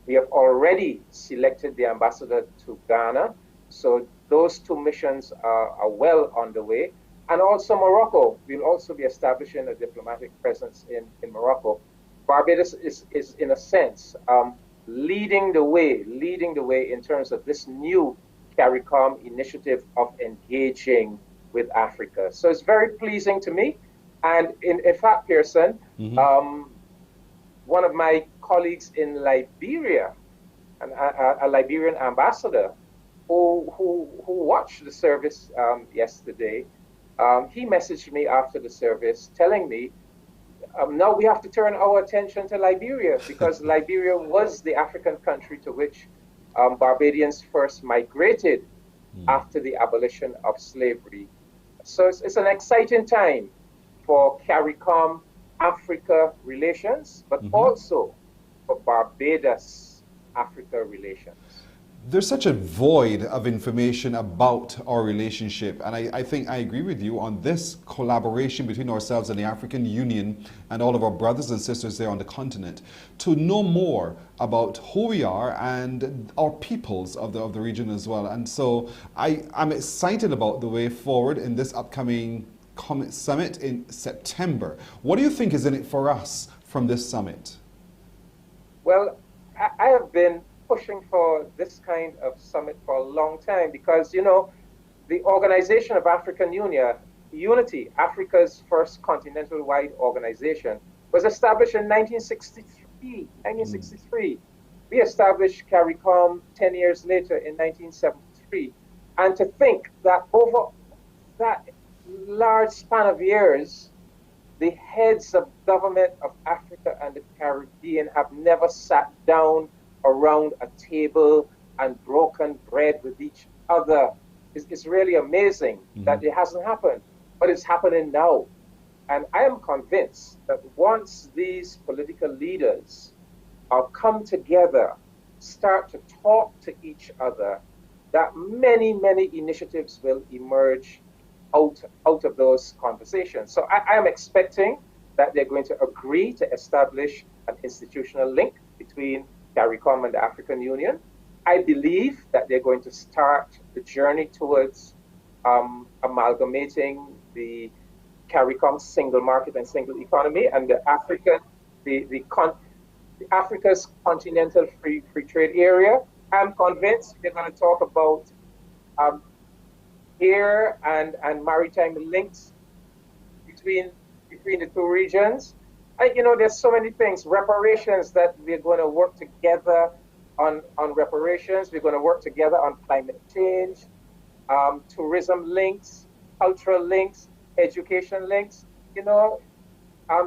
We have already selected the ambassador to Ghana. So those two missions are well on the way. And also Morocco. We'll also be establishing a diplomatic presence in Morocco. Barbados is in a sense, leading the way in terms of this new CARICOM initiative of engaging with Africa. So it's very pleasing to me. And in fact, Pearson, one of my colleagues in Liberia, a Liberian ambassador, who watched the service yesterday, he messaged me after the service telling me, now we have to turn our attention to Liberia because Liberia was the African country to which Barbadians first migrated after the abolition of slavery. So it's an exciting time for CARICOM Africa relations, but also for Barbados Africa relations. There's such a void of information about our relationship, and I think I agree with you on this collaboration between ourselves and the African Union and all of our brothers and sisters there on the continent to know more about who we are and our peoples of the region as well. And so I'm excited about the way forward in this upcoming summit in September. What do you think is in it for us from this summit? Well, I have been pushing for this kind of summit for a long time because, the Organization of African Unity, Africa's first continental-wide organization, was established in 1963. We established CARICOM 10 years later in 1973. And to think that over that large span of years, the heads of government of Africa and the Caribbean have never sat down around a table and broken bread with each other. It's really amazing that it hasn't happened, but it's happening now. And I am convinced that once these political leaders come together, start to talk to each other, that many, many initiatives will emerge out of those conversations. So I am expecting that they're going to agree to establish an institutional link between CARICOM and the African Union. I believe that they're going to start the journey towards amalgamating the CARICOM single market and single economy and the Africa's continental free trade area. I'm convinced they're going to talk about air and maritime links between the two regions. There's so many things. Reparations, that we're going to work together on reparations. We're going to work together on climate change, tourism links, cultural links, education links, you know,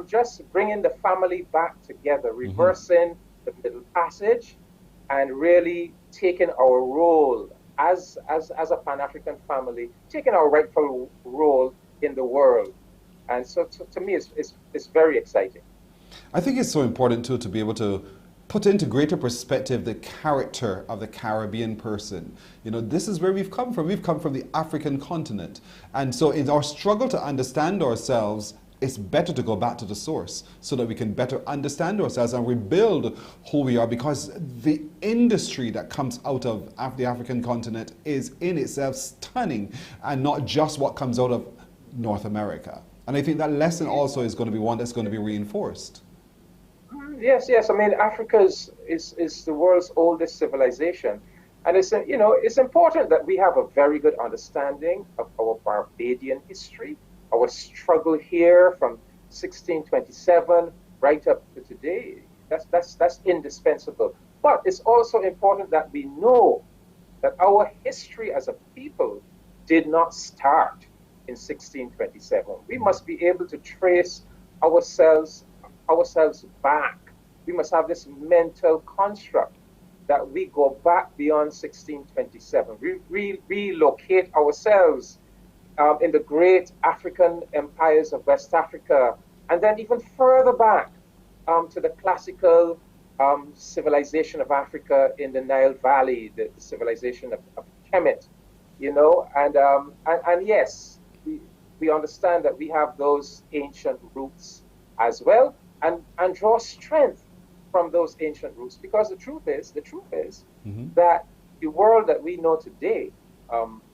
just bringing the family back together, reversing the Middle Passage, and really taking our role as a Pan-African family, taking our rightful role in the world. And so to me, it's very exciting. I think it's so important too to be able to put into greater perspective the character of the Caribbean person. You know, this is where we've come from. We've come from the African continent. And so in our struggle to understand ourselves, it's better to go back to the source so that we can better understand ourselves and rebuild who we are, because the industry that comes out of the African continent is in itself stunning, and not just what comes out of North America. And I think that lesson also is going to be one that's going to be reinforced. Yes, yes. I mean, Africa is the world's oldest civilization. And it's, you know, it's important that we have a very good understanding of our Barbadian history, our struggle here from 1627 right up to today. That's indispensable. But it's also important that we know that our history as a people did not start in 1627. We must be able to trace ourselves back. We must have this mental construct that we go back beyond 1627. We relocate ourselves in the great African empires of West Africa, and then even further back to the classical civilization of Africa in the Nile Valley, the civilization of Kemet, you know, and yes, we understand that we have those ancient roots as well, and draw strength from those ancient roots, because the truth is that the world that we know today,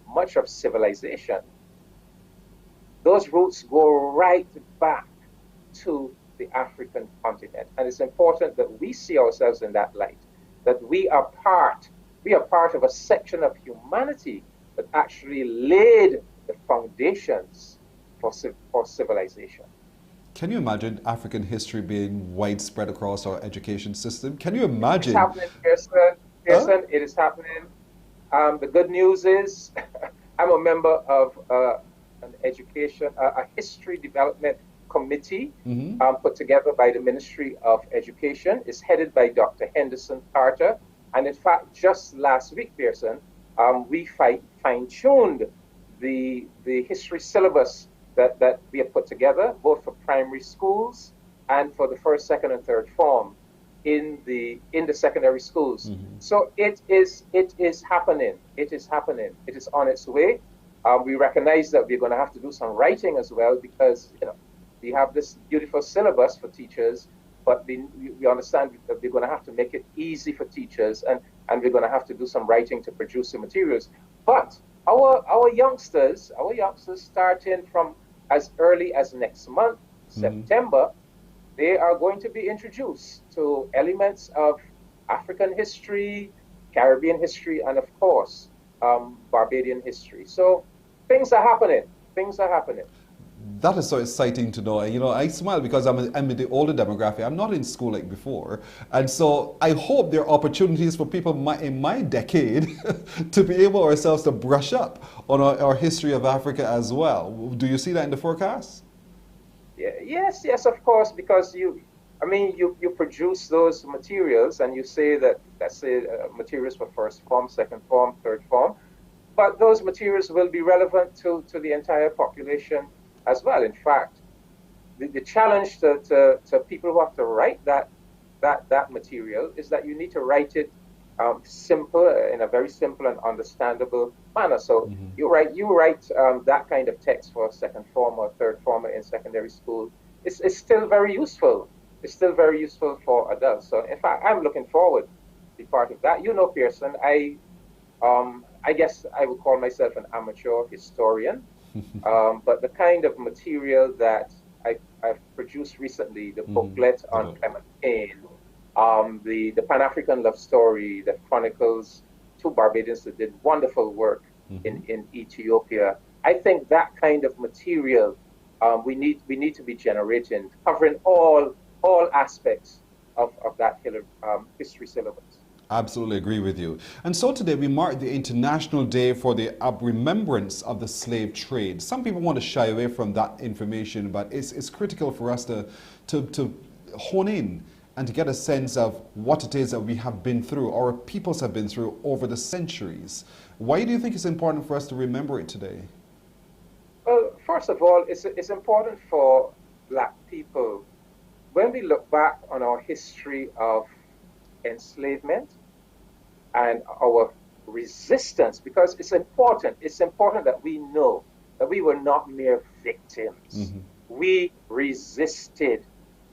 much of civilization, those roots go right back to the African continent. And it's important that we see ourselves in that light, that we are part of a section of humanity that actually laid the foundations for civilization. Can you imagine African history being widespread across our education system? Can you imagine? It's happening, Pearson. Huh? It is happening. The good news is I'm a member of an education, a history development committee put together by the Ministry of Education. It's headed by Dr. Henderson Carter. And in fact, just last week, Pearson, we fine-tuned the history syllabus that we have put together, both for primary schools and for the first, second, and third form in the secondary schools. So it is happening. It is happening. It is on its way. We recognize that we're going to have to do some writing as well, because we have this beautiful syllabus for teachers, but we understand that we're going to have to make it easy for teachers, and we're going to have to do some writing to produce the materials. But our youngsters starting from as early as next month, September, they are going to be introduced to elements of African history, Caribbean history, and of course, Barbadian history. So things are happening. Things are happening. That is so exciting to know. You know, I smile because I'm in the older demographic. I'm not in school like before. And so I hope there are opportunities for people in my decade to be able ourselves to brush up on our history of Africa as well. Do you see that in the forecast? Yeah, yes, of course, because you produce those materials and you say that, let's say, materials for first form, second form, third form, but those materials will be relevant to the entire population as well. In fact, the challenge to people who have to write that material is that you need to write it simple, in a very simple and understandable manner. So you write that kind of text for a second form or third form in secondary school. It's still very useful. It's still very useful for adults. So in fact, I'm looking forward to be part of that. You know, Pearson, I guess I would call myself an amateur historian. But the kind of material that I've produced recently, the booklet on Clement Payne, the Pan-African love story that chronicles two Barbadians that did wonderful work in Ethiopia. I think that kind of material we need to be generating, covering all aspects of that history syllabus. Absolutely agree with you. And so today we mark the International Day for the remembrance of the slave trade. Some people want to shy away from that information, but it's critical for us to hone in and to get a sense of what it is that we have been through, our peoples have been through over the centuries. Why do you think it's important for us to remember it today? Well, first of all, it's important for Black people. When we look back on our history of enslavement and our resistance, because it's important that we know that we were not mere victims. We resisted.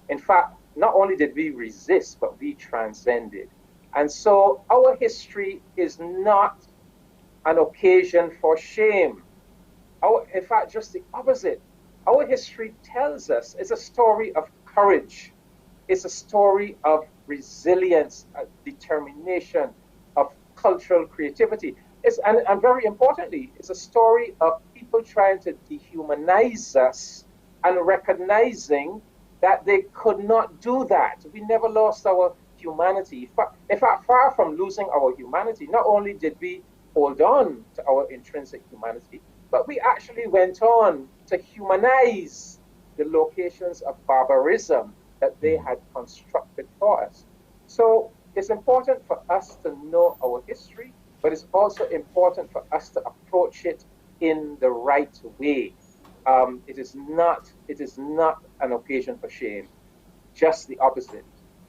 In fact, not only did we resist, but we transcended. And so our history is not an occasion for shame. In fact, just the opposite. Our history tells us it's a story of courage. It's a story of resilience, determination, of cultural creativity. And very importantly, it's a story of people trying to dehumanize us and recognizing that they could not do that. We never lost our humanity. In fact, far from losing our humanity, not only did we hold on to our intrinsic humanity, but we actually went on to humanize the locations of barbarism that they had constructed for us. So it's important for us to know our history, but it's also important for us to approach it in the right way. It is not an occasion for shame, just the opposite.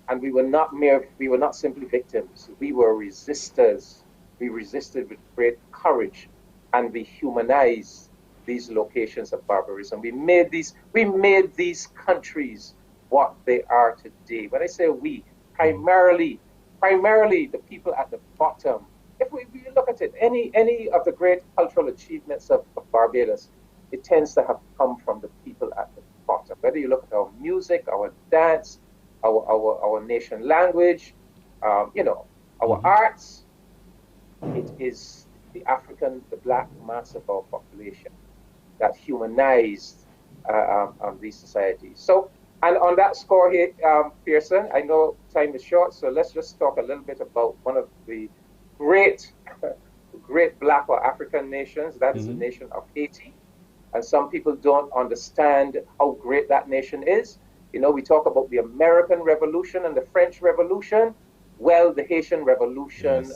And we were not simply victims. We were resistors. We resisted with great courage, and we humanized these locations of barbarism. We made these countries what they are today. When I say we, primarily the people at the bottom. If we look at it, any of the great cultural achievements of Barbados, it tends to have come from the people at the bottom. Whether you look at our music, our dance, our nation language, our arts, it is the Black mass of our population that humanized these societies. So, and on that score here, Pearson, I know time is short, so let's just talk a little bit about one of the great Black or African nations, that is the nation of Haiti. And some people don't understand how great that nation is. You know, we talk about the American Revolution and the French Revolution. Well, the Haitian Revolution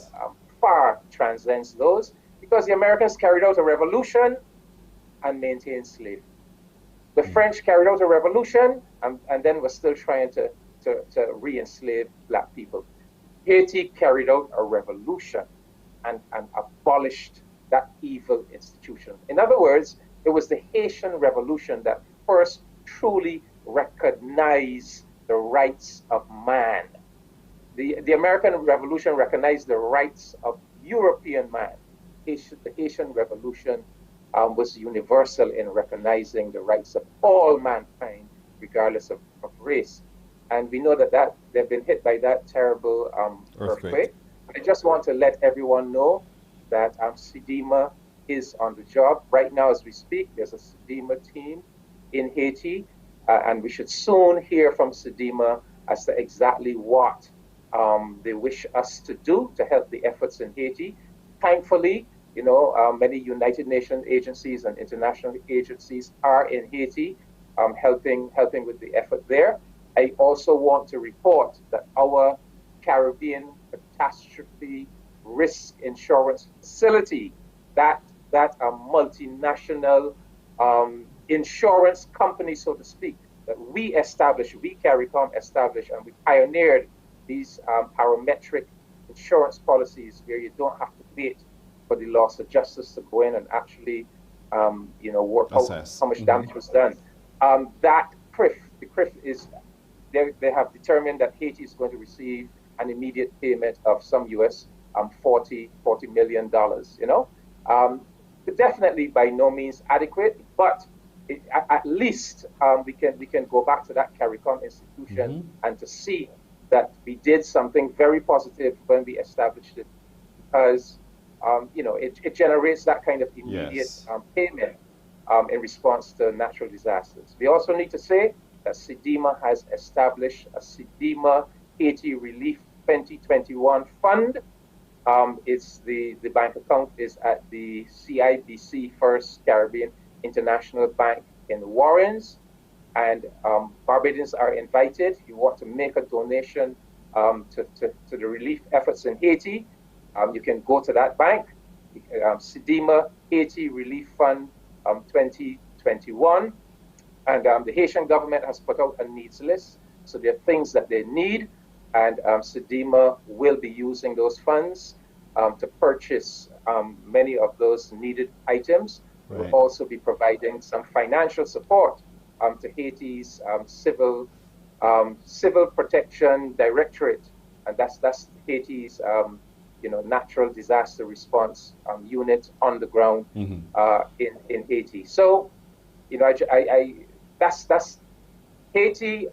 far transcends those, because the Americans carried out a revolution and maintained slavery. The French carried out a revolution and then were still trying to re-enslave Black people. Haiti carried out a revolution and abolished that evil institution. In other words, it was the Haitian Revolution that first truly recognized the rights of man. The American Revolution recognized the rights of European man. The Haitian Revolution was universal in recognizing the rights of all mankind, regardless of race. And we know that they've been hit by that terrible earthquake. I just want to let everyone know that SEDEMA is on the job. Right now, as we speak, there's a SEDEMA team in Haiti, and we should soon hear from SEDEMA as to exactly what they wish us to do to help the efforts in Haiti. Thankfully, many United Nations agencies and international agencies are in Haiti, helping with the effort there. I also want to report that our Caribbean Catastrophe Risk Insurance Facility, that a multinational insurance company, so to speak, that we established, we CARICOM established, and we pioneered these parametric insurance policies where you don't have to wait for the loss of justice to go in and actually, work out how much damage was done. That CRIF, the CRIF is, they have determined that Haiti is going to receive an immediate payment of some US $40 million, but definitely by no means adequate, but at least we can go back to that CARICOM institution and to see that we did something very positive when we established it, because it generates that kind of immediate payment in response to natural disasters. We also need to say that SEDEMA has established a SEDEMA Haiti Relief 2021 fund. It's the bank account is at the CIBC First Caribbean International Bank in Warrens, and Barbadians are invited. If you want to make a donation to the relief efforts in Haiti, you can go to that bank, Sedema Haiti Relief Fund 2021, and the Haitian government has put out a needs list. So there are things that they need, and Sedema will be using those funds to purchase many of those needed items. Right. We'll also be providing some financial support to Haiti's civil protection directorate, and that's Haiti's natural disaster response unit on the ground in Haiti. So, that's Haiti.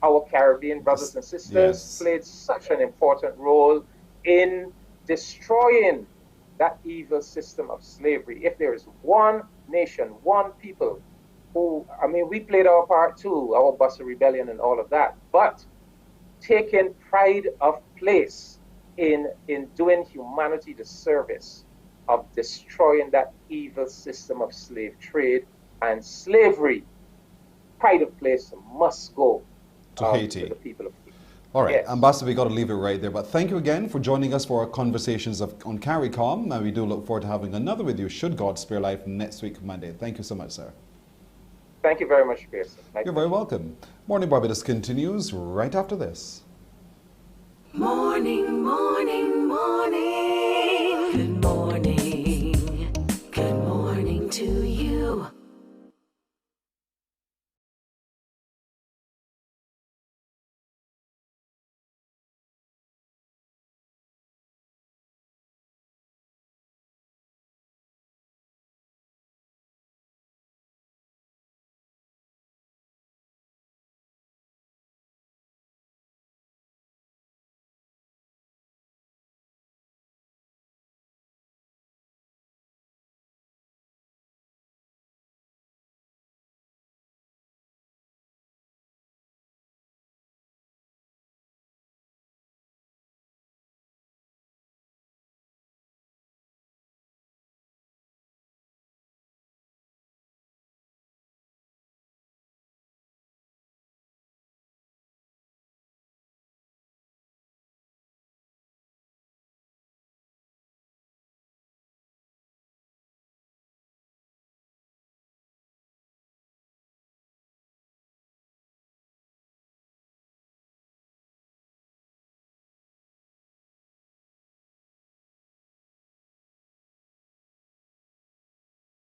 Our Caribbean brothers and sisters played such an important role in destroying that evil system of slavery. If there is one nation, one people who, we played our part too, our Buster Rebellion and all of that, but taking pride of place in doing humanity the service of destroying that evil system of slave trade and slavery, pride of place must go to Haiti. To the people of Haiti. All right, Yes. Ambassador, we got to leave it right there. But thank you again for joining us for our conversations on CARICOM. And we do look forward to having another with you, should God spare life, next week, Monday. Thank you so much, sir. Thank you very much, Pearson. You're very welcome. Morning Barbados continues right after this. Morning, morning, morning. Good morning. Good morning to you.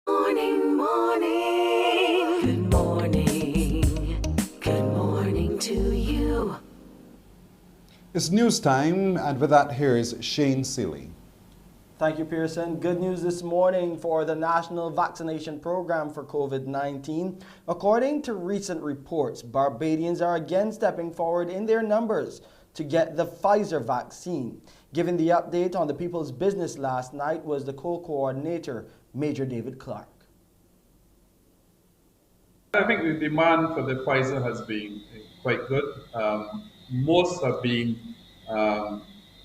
Morning, morning. Good morning. Good morning to you. It's news time, and with that, here is Shane Seeley. Thank you, Pearson. Good news this morning for the national vaccination program for COVID-19. According to recent reports, Barbadians are again stepping forward in their numbers to get the Pfizer vaccine. Giving the update on the People's Business last night was the co-coordinator, Major David Clark. I think the demand for the Pfizer has been quite good. Most have been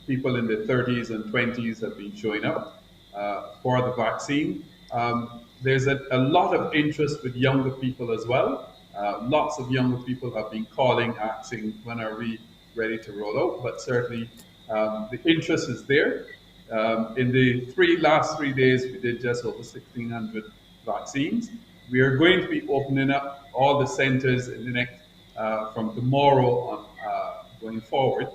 people in the 30s and 20s have been showing up for the vaccine. There's a lot of interest with younger people as well. Lots of younger people have been calling, asking when are we ready to roll out, but certainly the interest is there. In the last three days, we did just over 1,600 vaccines. We are going to be opening up all the centers in the next, from tomorrow on going forward.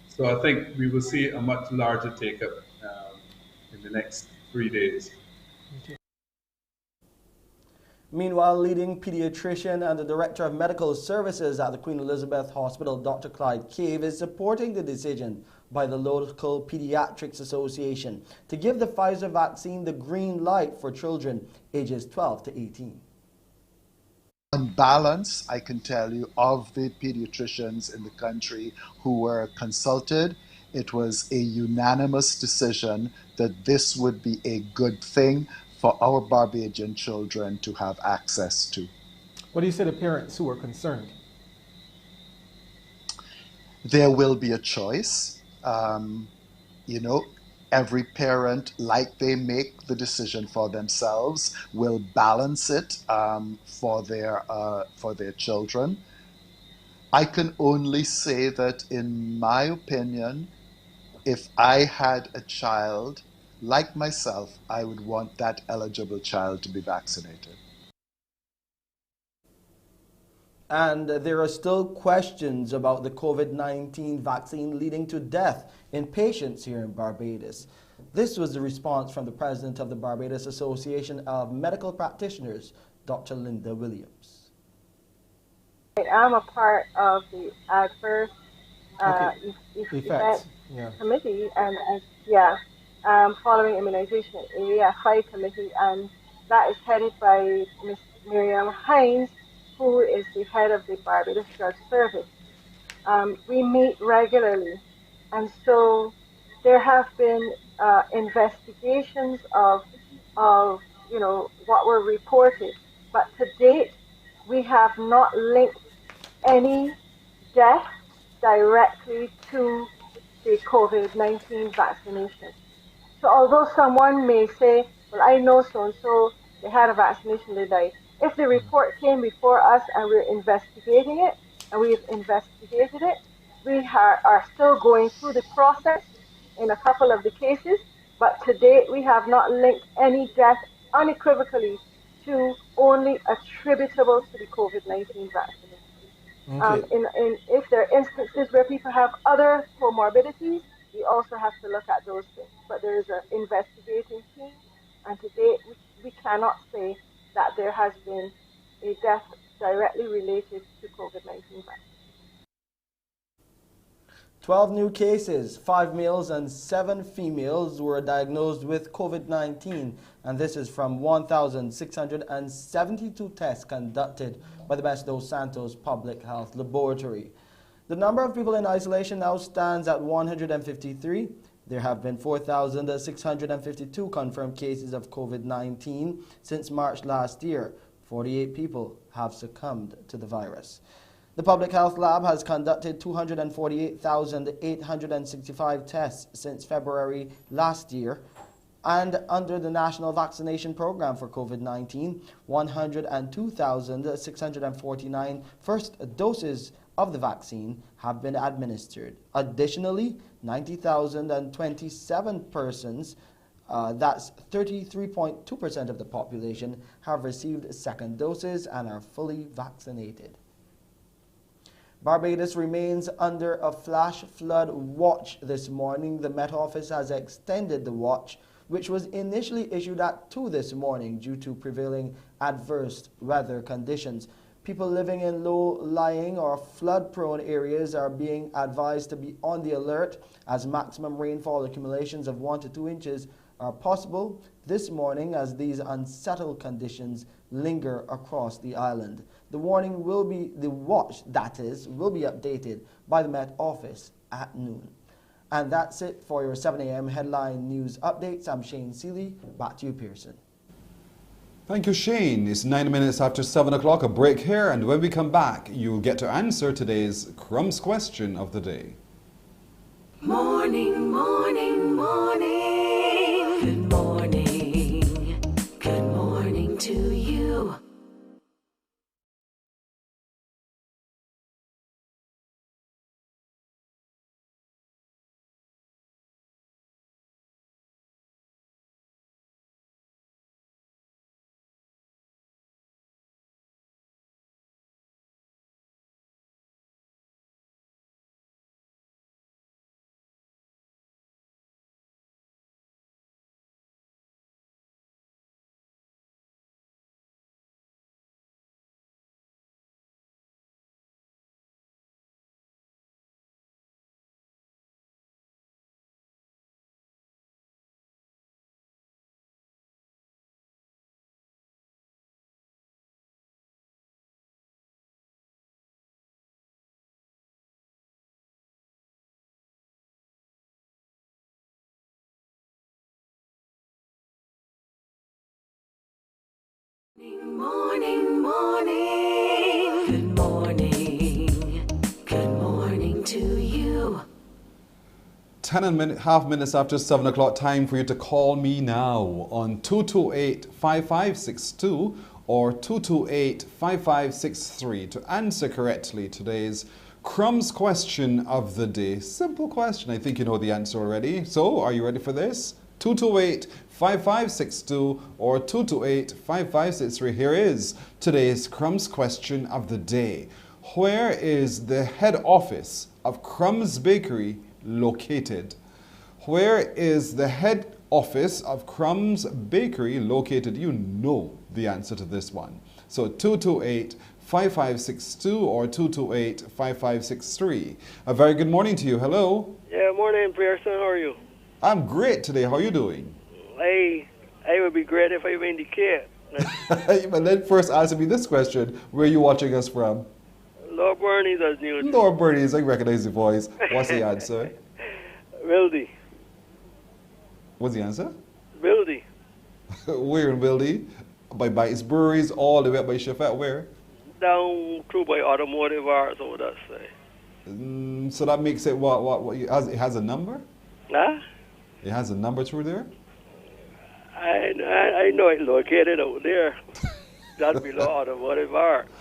So I think we will see a much larger take-up in the next 3 days. Meanwhile, leading pediatrician and the director of medical services at the Queen Elizabeth Hospital, Dr. Clyde Cave, is supporting the decision by the local Pediatrics Association to give the Pfizer vaccine the green light for children ages 12 to 18. On balance, I can tell you, of the pediatricians in the country who were consulted, it was a unanimous decision that this would be a good thing for our Barbadian children to have access to. What do you say to parents who are concerned? There will be a choice. You know, every parent, like they make the decision for themselves, will balance it for their children. I can only say that, in my opinion, if I had a child like myself, I would want that eligible child to be vaccinated. And there are still questions about the COVID-19 vaccine leading to death in patients here in Barbados. This was the response from the president of the Barbados Association of Medical Practitioners, Dr. Linda Williams. I'm a part of the adverse Effects. event Yeah. committee, and following immunization area 5 committee, and that is headed by Ms. Miriam Hines, who is the head of the Barbados Drug Service. We meet regularly, and so there have been investigations of what were reported, but to date we have not linked any death directly to the COVID-19 vaccination. So although someone may say, well, I know so-and-so, they had a vaccination, they died. If the report came before us and we're investigating it, and we've investigated it, we are still going through the process in a couple of the cases, but to date we have not linked any death unequivocally to only attributable to the COVID-19 vaccination. Okay. If there are instances where people have other comorbidities, we also have to look at those things. But there is an investigating team, and to date, we cannot say that there has been a death directly related to COVID-19 vaccine. 12 new cases, 5 males and 7 females were diagnosed with COVID-19, and this is from 1,672 tests conducted by the Best Dos Santos Public Health Laboratory. The number of people in isolation now stands at 153. There have been 4,652 confirmed cases of COVID-19 since March last year. 48 people have succumbed to the virus. The Public Health Lab has conducted 248,865 tests since February last year, and under the National Vaccination Program for COVID-19, 102,649 first doses of the vaccine have been administered. Additionally, 90,027 persons, that's 33.2% of the population, have received second doses and are fully vaccinated. Barbados remains under a flash flood watch this morning. The Met Office has extended the watch, which was initially issued at 2 this morning due to prevailing adverse weather conditions. People living in low-lying or flood-prone areas are being advised to be on the alert as maximum rainfall accumulations of 1 to 2 inches are possible this morning as these unsettled conditions linger across the island. The watch will be updated by the Met Office at noon. And that's it for your 7 a.m. headline news updates. I'm Shane Seeley. Back to you, Pearson. Thank you, Shane. It's 9 minutes after 7 o'clock, a break here, and when we come back, you'll get to answer today's Crumbs question of the day. Morning, morning, morning. Good morning. Good morning to you. Morning, morning. Good morning. Good morning to you. half minutes after 7 o'clock, time for you to call me now on 228-5562 or 228-5563 to answer correctly today's Crumbs question of the day. Simple question. I think you know the answer already. So, are you ready for this? 228-5562 or 228-5563. Here is today's Crumbs question of the day. Where is the head office of Crumbs Bakery located? Where is the head office of Crumbs Bakery located? You know the answer to this one. So 228-5562 or 228-5563. A very good morning to you. Hello. Yeah, morning, Pearson. How are you? I'm great today. How are you doing? Hey, it would be great if I indicate. But then first answer me this question. Where are you watching us from? Lord Bernie's as usual. Lord Bernie's, I recognize the voice. What's the answer? Wildy. What's the answer? Wildy. Where in Wildy? By Bites Breweries, all the way up by Chefette, where? Down through by Automotive Arts, what would that say? So that makes it what it has a number? Huh? It has a number through there? I know it's located out there. That's below Automotive Arts.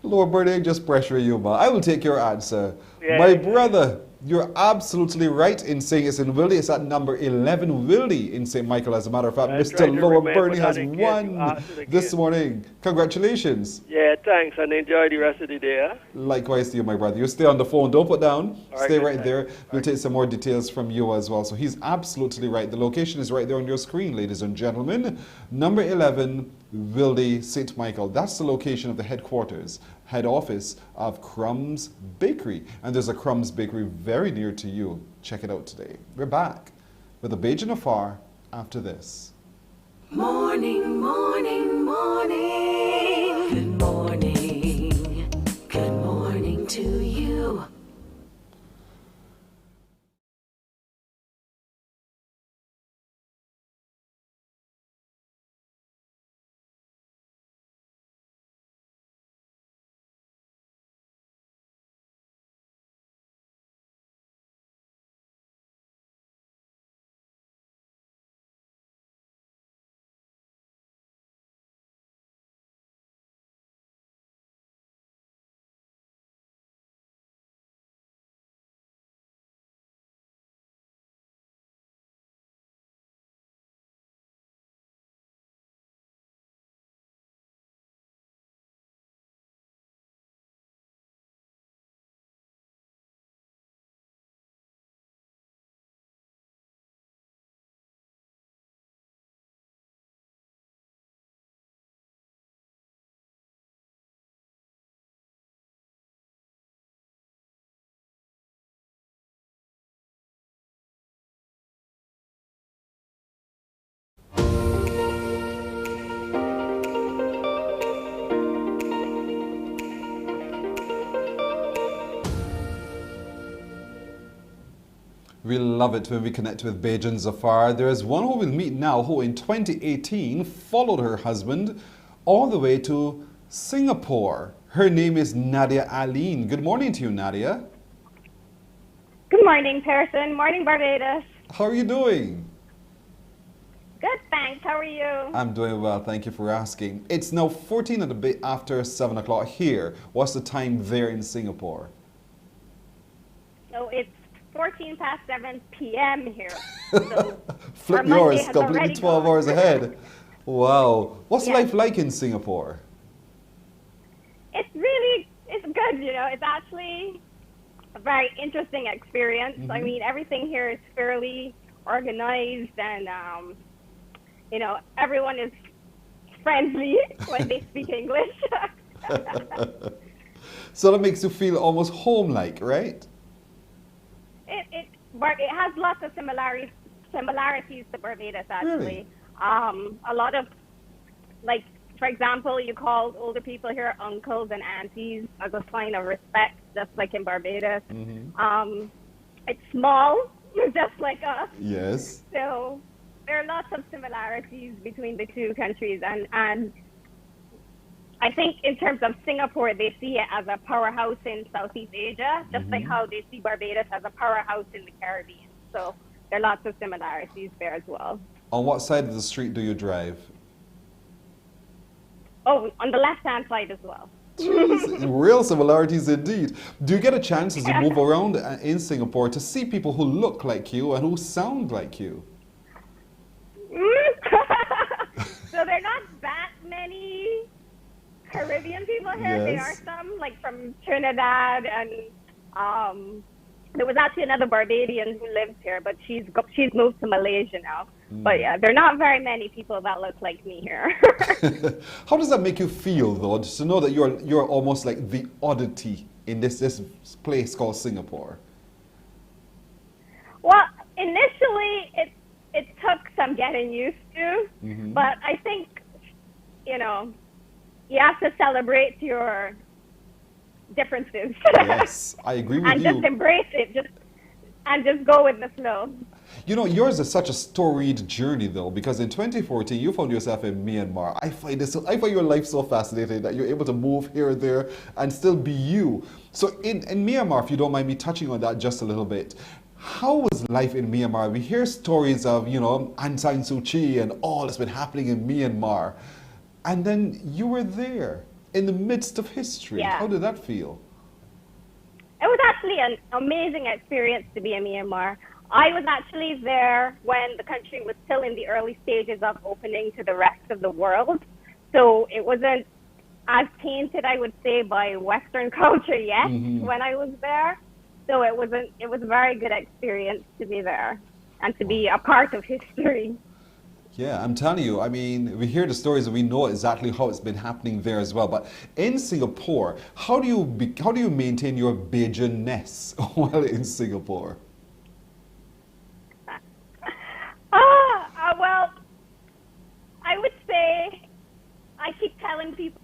Lord Bernie, just pressure you, man. I will take your answer. Yeah. My brother, you're absolutely right in saying it's in Wildy. It's at number 11 Wildy in St. Michael. As a matter of fact, Mr. Lord Bernie has won this morning. Congratulations. Yeah, thanks, and enjoy the rest of the day. Huh? Likewise to you, my brother. You stay on the phone. Don't put down. All right, stay good right night. there. We'll take some more details from you as well. So he's absolutely right. The location is right there on your screen, ladies and gentlemen. Number 11, Wildy, St. Michael. That's the location of the headquarters, head office of Crumbs Bakery. And there's a Crumbs Bakery very near to you. Check it out today. We're back with a Bajan Afar after this. Morning, morning, morning. Good morning. Good morning to you. We love it when we connect with Bajan Zafar. There is one who we'll meet now who in 2018 followed her husband all the way to Singapore. Her name is Nadia Aline. Good morning to you, Nadia. Good morning, Pearson. Morning, Barbados. How are you doing? Good, thanks. How are you? I'm doing well. Thank you for asking. It's now 14 and a bit after 7 o'clock here. What's the time there in Singapore? So it's 14 past 7 p.m. here. So Flip yours, completely 12 hours ahead. Wow. What's life like in Singapore? It's good, you know. It's actually a very interesting experience. Mm-hmm. I mean, everything here is fairly organized and, you know, everyone is friendly when they speak English. So that makes you feel almost home-like, right? But it has lots of similarities to Barbados, actually. Really? A lot of, like, for example, you call older people here uncles and aunties as a sign of respect, just like in Barbados. Mm-hmm. It's small, just like us. Yes. So there are lots of similarities between the two countries. And I think in terms of Singapore, they see it as a powerhouse in Southeast Asia, just like how they see Barbados as a powerhouse in the Caribbean. So there are lots of similarities there as well. On what side of the street do you drive? Oh, on the left-hand side as well. Jeez, real similarities indeed. Do you get a chance as you move around in Singapore to see people who look like you and who sound like you? So there are not that many Caribbean people here. There are Yes. some, like from Trinidad, and there was actually another Barbadian who lives here, but she's moved to Malaysia now. But yeah, there are not very many people that look like me here. How does that make you feel, though, just to know that you're almost like the oddity in this place called Singapore? Well, initially it took some getting used to, but I think, you know, you have to celebrate your differences. Yes, I agree with and you. just embrace it, and just go with the flow. You know, yours is such a storied journey, though, because in 2014 you found yourself in Myanmar. I find your life so fascinating that you're able to move here and there and still be you. So in Myanmar, if you don't mind me touching on that just a little bit, how was life in Myanmar? We hear stories of, you know, Aung San Suu Kyi and all that's been happening in Myanmar. And then you were there in the midst of history. Yeah. How did that feel? It was actually an amazing experience to be in Myanmar. I was actually there when the country was still in the early stages of opening to the rest of the world. So it wasn't as tainted, I would say, by Western culture yet when I was there. So it was a very good experience to be there and to be a part of history. Yeah, I'm telling you, I mean, we hear the stories and we know exactly how it's been happening there as well. But in Singapore, how do you maintain your Bajan-ness while in Singapore? Well, I would say I keep telling people,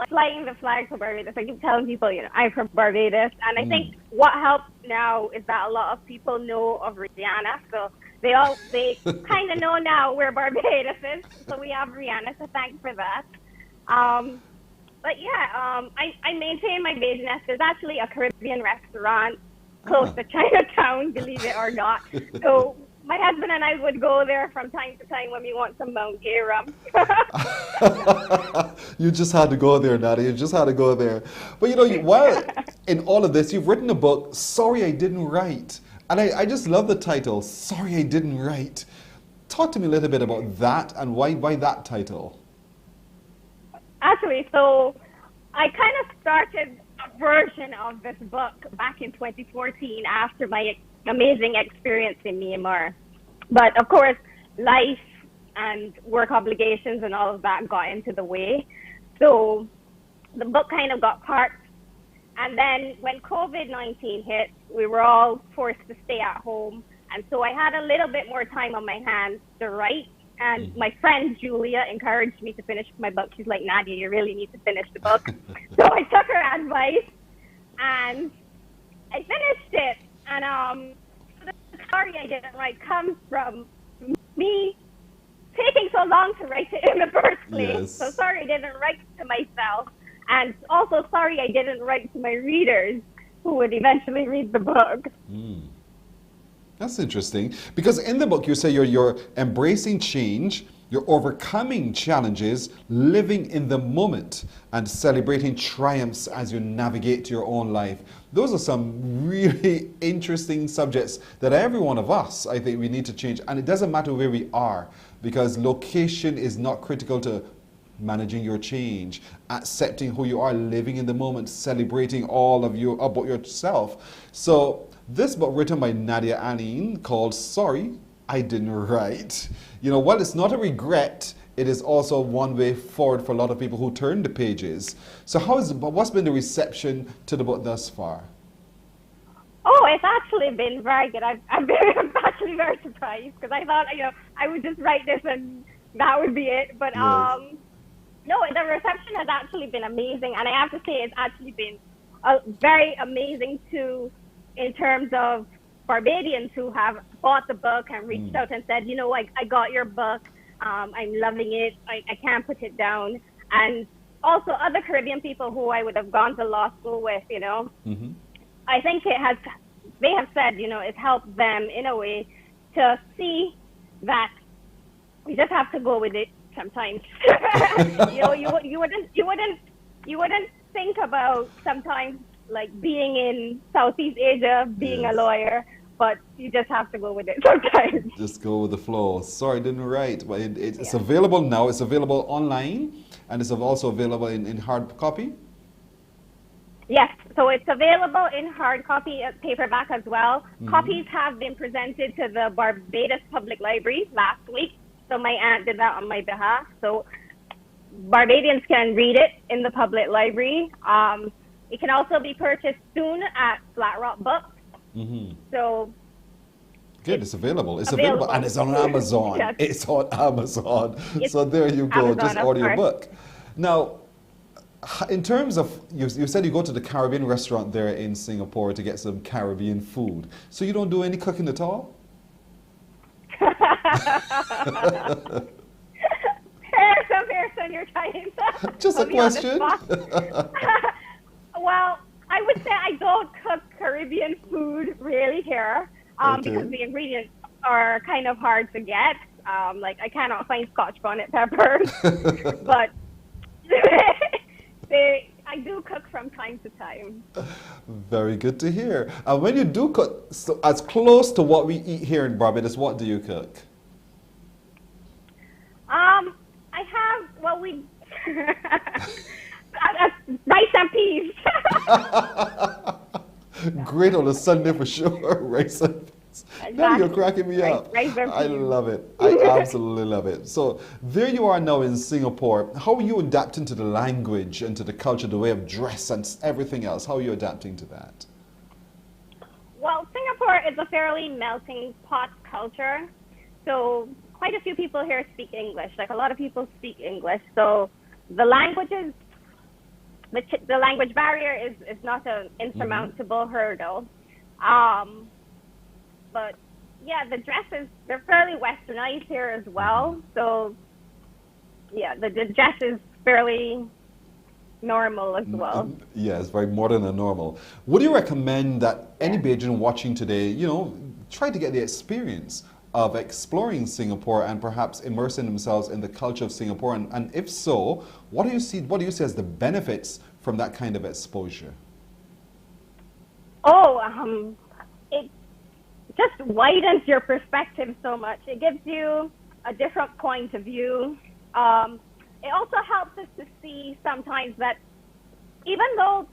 flying the flag for Barbados, I keep telling people, you know, I'm from Barbados. And I think what helps now is that a lot of people know of Rihanna. So they kind of know now where Barbados is. So we have Rihanna to thank for that. But yeah, I maintain my business. There's actually a Caribbean restaurant close to Chinatown, believe it or not. So my husband and I would go there from time to time when we want some Mount Gay rum. You just had to go there, Nadia. You just had to go there. But you know, while in all of this, you've written a book, Sorry I Didn't Write. And I just love the title, Sorry I Didn't Write. Talk to me a little bit about that and why that title. Actually, so I kind of started a version of this book back in 2014 after my amazing experience in Myanmar. But of course, life and work obligations and all of that got into the way. So the book kind of got parked. And then when COVID-19 hit, we were all forced to stay at home. And so I had a little bit more time on my hands to write. And my friend Julia encouraged me to finish my book. She's like, Nadia, you really need to finish the book. So I took her advice and I finished it. And the story I didn't write comes from me taking so long to write it in the first place. Yes. So sorry I didn't write to myself. And also sorry I didn't write to my readers who would eventually read the book. That's interesting. Because in the book you say you're embracing change, you're overcoming challenges, living in the moment, and celebrating triumphs as you navigate your own life. Those are some really interesting subjects that every one of us, I think, we need to change. And it doesn't matter where we are, because location is not critical to managing your change, accepting who you are, living in the moment, celebrating all of you about yourself. So this book written by Nadia Aline called Sorry I Didn't Write. You know, while it's not a regret, it is also one way forward for a lot of people who turn the pages. So what's been the reception to the book thus far? Oh, it's actually been very good. I'm actually very surprised because I thought, you know, I would just write this and that would be it. But no, the reception has actually been amazing. And I have to say it's actually been very amazing too in terms of Barbadians who have bought the book and reached out and said, you know, I got your book. I'm loving it. I can't put it down. And also other Caribbean people who I would have gone to law school with, you know. I think it has they have said, you know, it helped them in a way to see that you just have to go with it sometimes. You know, you wouldn't think about sometimes like being in Southeast Asia, being a lawyer, but you just have to go with it sometimes. Just go with the flow. Sorry, didn't write, but it's available now. It's available online, and it's also available in hard copy. Yes, so it's available in hard copy, paperback as well. Copies have been presented to the Barbados Public Library last week. So my aunt did that on my behalf. So Barbadians can read it in the public library. It can also be purchased soon at Flat Rock Books. So good, it's available. It's available, and it's on Amazon. Yes. It's on Amazon. It's so there you go. Amazon, Just order your course. book. Now, in terms of, you said you go to the Caribbean restaurant there in Singapore to get some Caribbean food. So you don't do any cooking at all? Harrison, you're trying to Just a put me on the question. spot. Well, I would say I don't cook Caribbean food really here, because the ingredients are kind of hard to get. Like I cannot find Scotch bonnet peppers, but I do cook from time to time. Very good to hear. And when you do cook, so as close to what we eat here in Barbados, what do you cook? I have, well, we, rice and peas. Great on a Sunday for sure. Rice and peas. Now you're cracking me up. Rice and I peas. love it. I absolutely love it. So there you are now in Singapore. How are you adapting to the language and to the culture, the way of dress and everything else? How are you adapting to that? Well, Singapore is a fairly melting pot culture. So quite a few people here speak English. Like a lot of people speak English. So the languages, the language barrier is not an insurmountable hurdle. But yeah, the dresses, they're fairly westernized here as well. So yeah, the dress is fairly normal as well. Yeah, it's very modern and normal. Would you recommend that any Bajan watching today, you know, try to get the experience of exploring Singapore and perhaps immersing themselves in the culture of Singapore? And if so, what do you see as the benefits from that kind of exposure? It just widens your perspective so much. It gives you a different point of view. It also helps us to see sometimes that even though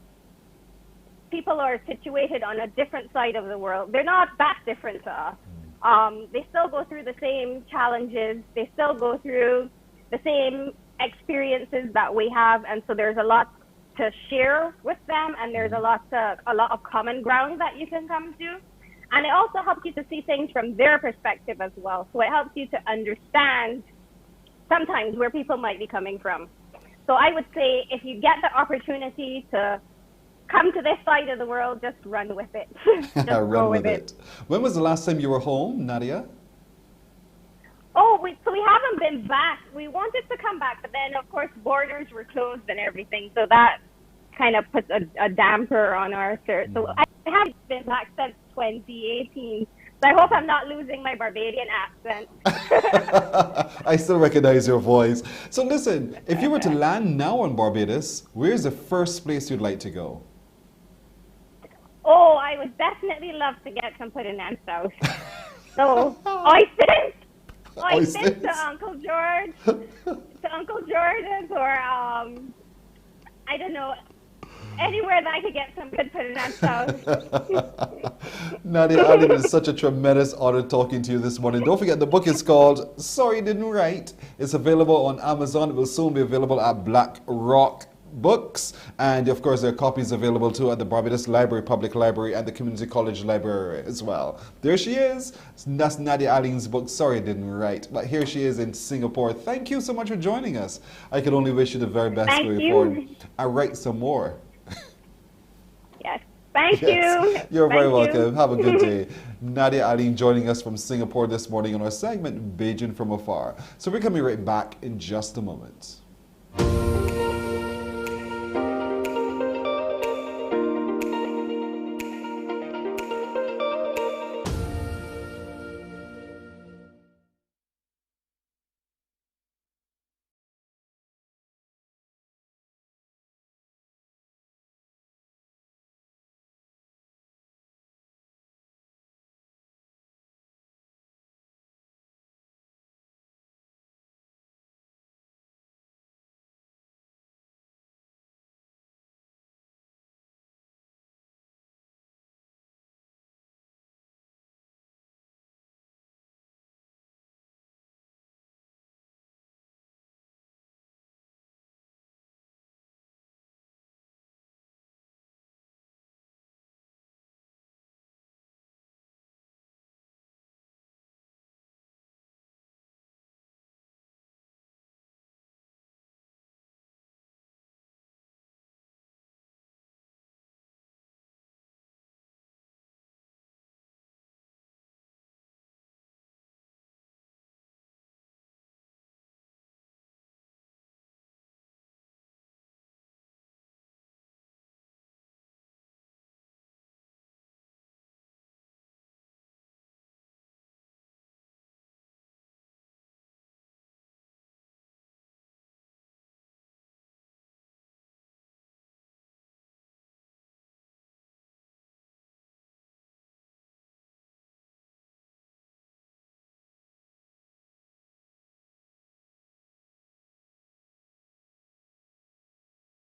people are situated on a different side of the world, they're not that different to us. They still go through the same challenges. They still go through the same experiences that we have. And so there's a lot to share with them, and there's a lot of common ground that you can come to. And it also helps you to see things from their perspective as well. So it helps you to understand sometimes where people might be coming from. So I would say if you get the opportunity to come to this side of the world, just run with it. Just Run with it. When was the last time you were home, Nadia? So we haven't been back. We wanted to come back, but then of course borders were closed and everything. So that kind of puts a damper on our search. So I haven't been back since 2018. So I hope I'm not losing my Barbadian accent. I still recognize your voice. So listen, if you were to land now on Barbados, where's the first place you'd like to go? Oh, I would definitely love to get some pudding sauce. So oysters to Uncle George, to Uncle George's, or I don't know, anywhere that I could get some good pudding sauce. Nadia Ali, it is such a tremendous honor talking to you this morning. Don't forget the book is called Sorry Didn't Write. It's available on Amazon. It will soon be available at Black Rock Books, and of course there are copies available too at the Barbados Library, Public Library, and the Community College Library as well. There she is. That's Nadia Ali's book, Sorry I Didn't Write. But here she is in Singapore. Thank you so much for joining us. I can only wish you the very best going forward. I write some more. Yes. Thank you. You're very Thank welcome. you. Have a good day. Nadia Ali joining us from Singapore this morning on our segment, Beijing from Afar. So we're coming right back in just a moment.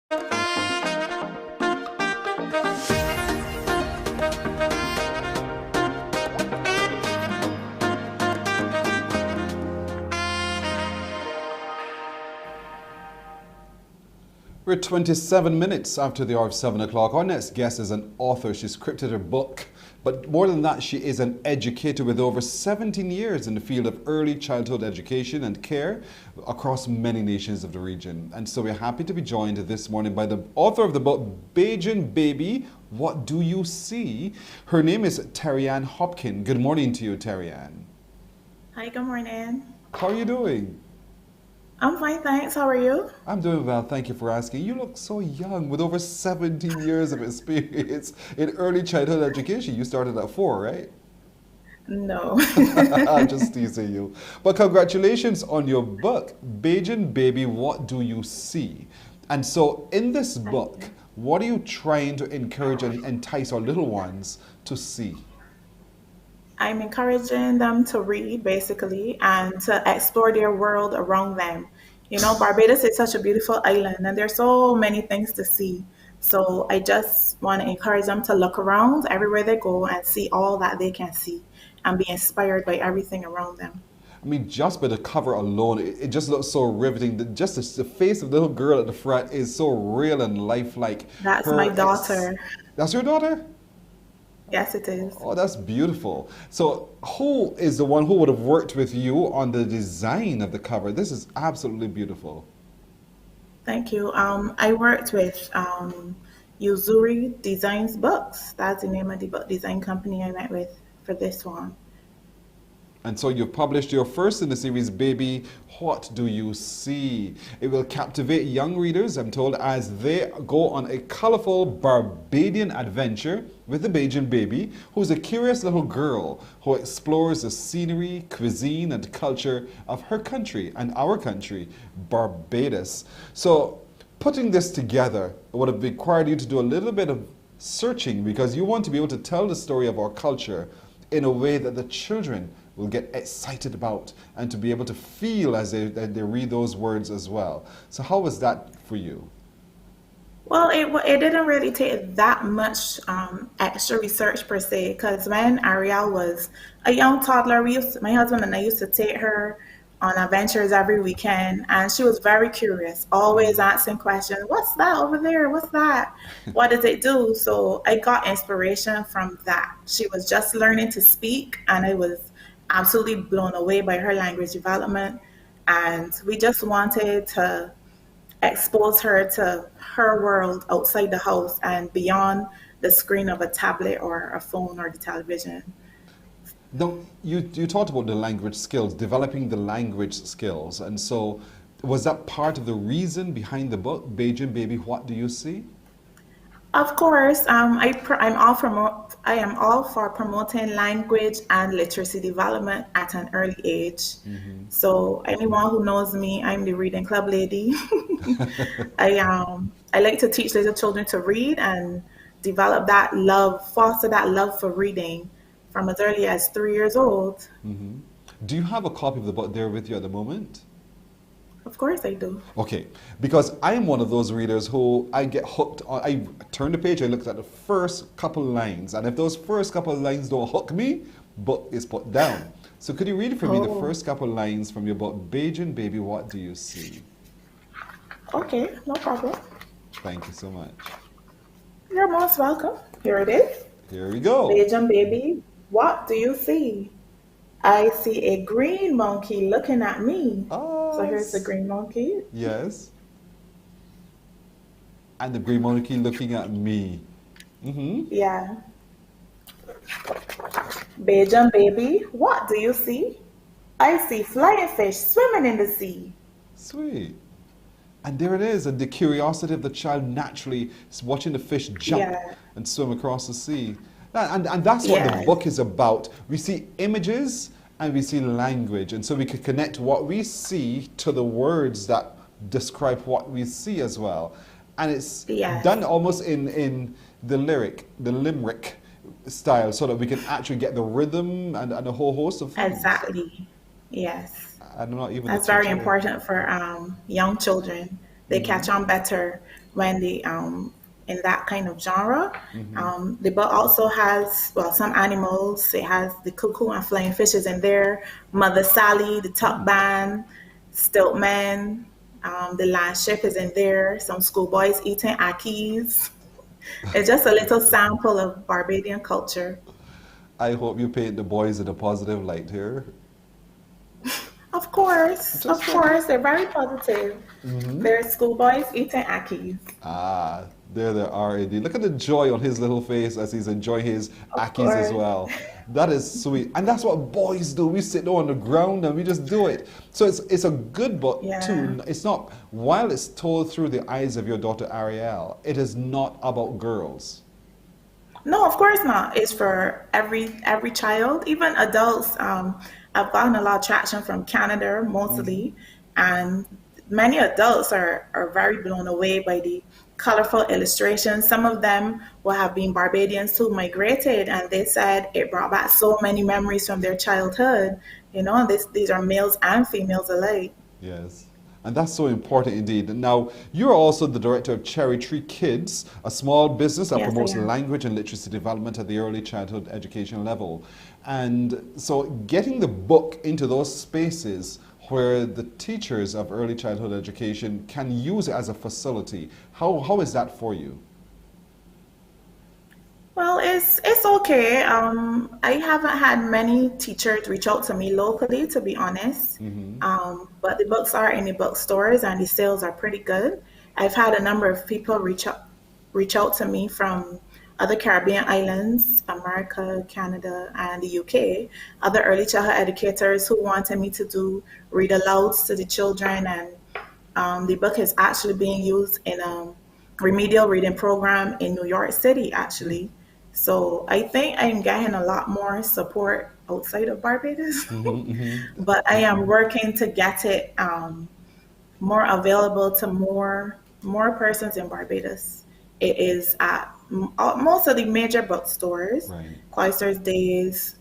We're 27 minutes after the hour of 7 o'clock. Our next guest is an author. She scripted her book. But more than that, she is an educator with over 17 years in the field of early childhood education and care across many nations of the region. And so we're happy to be joined this morning by the author of the book, Bajan Baby, What Do You See? Her name is Terry-Ann Hopkin. Good morning to you, Terry-Ann. Hi, good morning. How are you doing? I'm fine, thanks. How are you? I'm doing well, thank you for asking. You look so young with over 17 years of experience in early childhood education. You started at 4, right? No. I'm just teasing you. But congratulations on your book, Bajan Baby, What Do You See? And so in this book, what are you trying to encourage and entice our little ones to see? I'm encouraging them to read, basically, and to explore their world around them. You know, Barbados is such a beautiful island, and there's so many things to see. So I just want to encourage them to look around everywhere they go and see all that they can see and be inspired by everything around them. I mean, just by the cover alone, it just looks so riveting. Just the face of the little girl at the front is so real and lifelike. That's my daughter. That's your daughter? Yes, it is. Oh, that's beautiful. So who is the one who would have worked with you on the design of the cover? This is absolutely beautiful. Thank you. I worked with Uzuri Designs Books. That's the name of the book design company I went with for this one. And so you've published your first in the series, Baby, What Do You See? It will captivate young readers, I'm told, as they go on a colorful Barbadian adventure with the Bajan Baby, who's a curious little girl who explores the scenery, cuisine, and culture of her country and our country, Barbados. So putting this together would have required you to do a little bit of searching because you want to be able to tell the story of our culture in a way that the children will get excited about and to be able to feel as they read those words as well. So how was that for you? Well, it didn't really take that much extra research per se, because when Ariel was a young toddler, my husband and I used to take her on adventures every weekend, and she was very curious, always asking questions. What's that over there? What's that? What does it do? So I got inspiration from that. She was just learning to speak, and I was absolutely blown away by her language development, and we just wanted to expose her to her world outside the house and beyond the screen of a tablet or a phone or the television. Now, you talked about the language skills, developing the language skills, and so was that part of the reason behind the book, Bajan Baby, What Do You See? Of course, I am all for promoting language and literacy development at an early age. So anyone who knows me, I'm the reading club lady. I like to teach little children to read and develop that love, foster that love for reading from as early as 3 years old. Do you have a copy of the book there with you at the moment? Of course I do. Okay, because I am one of those readers who I get hooked on. I turn the page, I look at the first couple lines, and if those first couple lines don't hook me, book is put down. So could you read for me the first couple lines from your book, Bajan Baby, What Do You See? Okay, no problem. Thank you so much. You're most welcome. Here it is. Here we go. Bajan Baby, what do you see? I see a green monkey looking at me. So here's the green monkey. Yes. And the green monkey looking at me. Yeah. Bajan Baby, what do you see? I see flying fish swimming in the sea. Sweet. And there it is, and the curiosity of the child naturally is watching the fish jump and swim across the sea. And that's what the book is about. We see images and we see language, and so we can connect what we see to the words that describe what we see as well. And it's done almost in the limerick style, so that we can actually get the rhythm and a whole host of things. Exactly. Yes. I'm not even That's very important for young children. They catch on better when they in that kind of genre. Mm-hmm. The book also has, well, some animals. It has the cuckoo and flying fishes in there, Mother Sally, the Tuck Band, Stiltman, the land ship is in there, some schoolboys eating akis. It's just a little sample of Barbadian culture. I hope you paint the boys in a positive light here. Of Just checking. course, they're very positive. Mm-hmm. They're schoolboys eating akis. Ah, there they are indeed. Look at the joy on his little face as he's enjoying his Of Akis as course. well. That is sweet. And that's what boys do. We sit down on the ground and we just do it. So it's a good book Yeah. too. It's not, while it's told through the eyes of your daughter Ariel, it is not about girls. No, of course not. It's for every child, even adults. I've gotten a lot of traction from Canada mostly, and many adults are very blown away by the colorful illustrations. Some of them will have been Barbadians who migrated, and they said it brought back so many memories from their childhood. And these are males and females alike. Yes. And that's so important indeed. Now, you're also the director of Cherry Tree Kids, a small business that Yes, I promotes am. language and literacy development at the early childhood education level. And so getting the book into those spaces where the teachers of early childhood education can use it as a facility, how is that for you? Well, it's okay. I haven't had many teachers reach out to me locally, to be honest. Mm-hmm. But the books are in the bookstores and the sales are pretty good. I've had a number of people reach out to me from other Caribbean islands, America, Canada, and the UK. Other early childhood educators who wanted me to do read alouds to the children, and the book is actually being used in a remedial reading program in New York City, actually. So I think I'm getting a lot more support outside of Barbados, Mm-hmm, mm-hmm. but I am working to get it more available to more persons in Barbados. It is at most of the major bookstores, Right. Cloisters Days,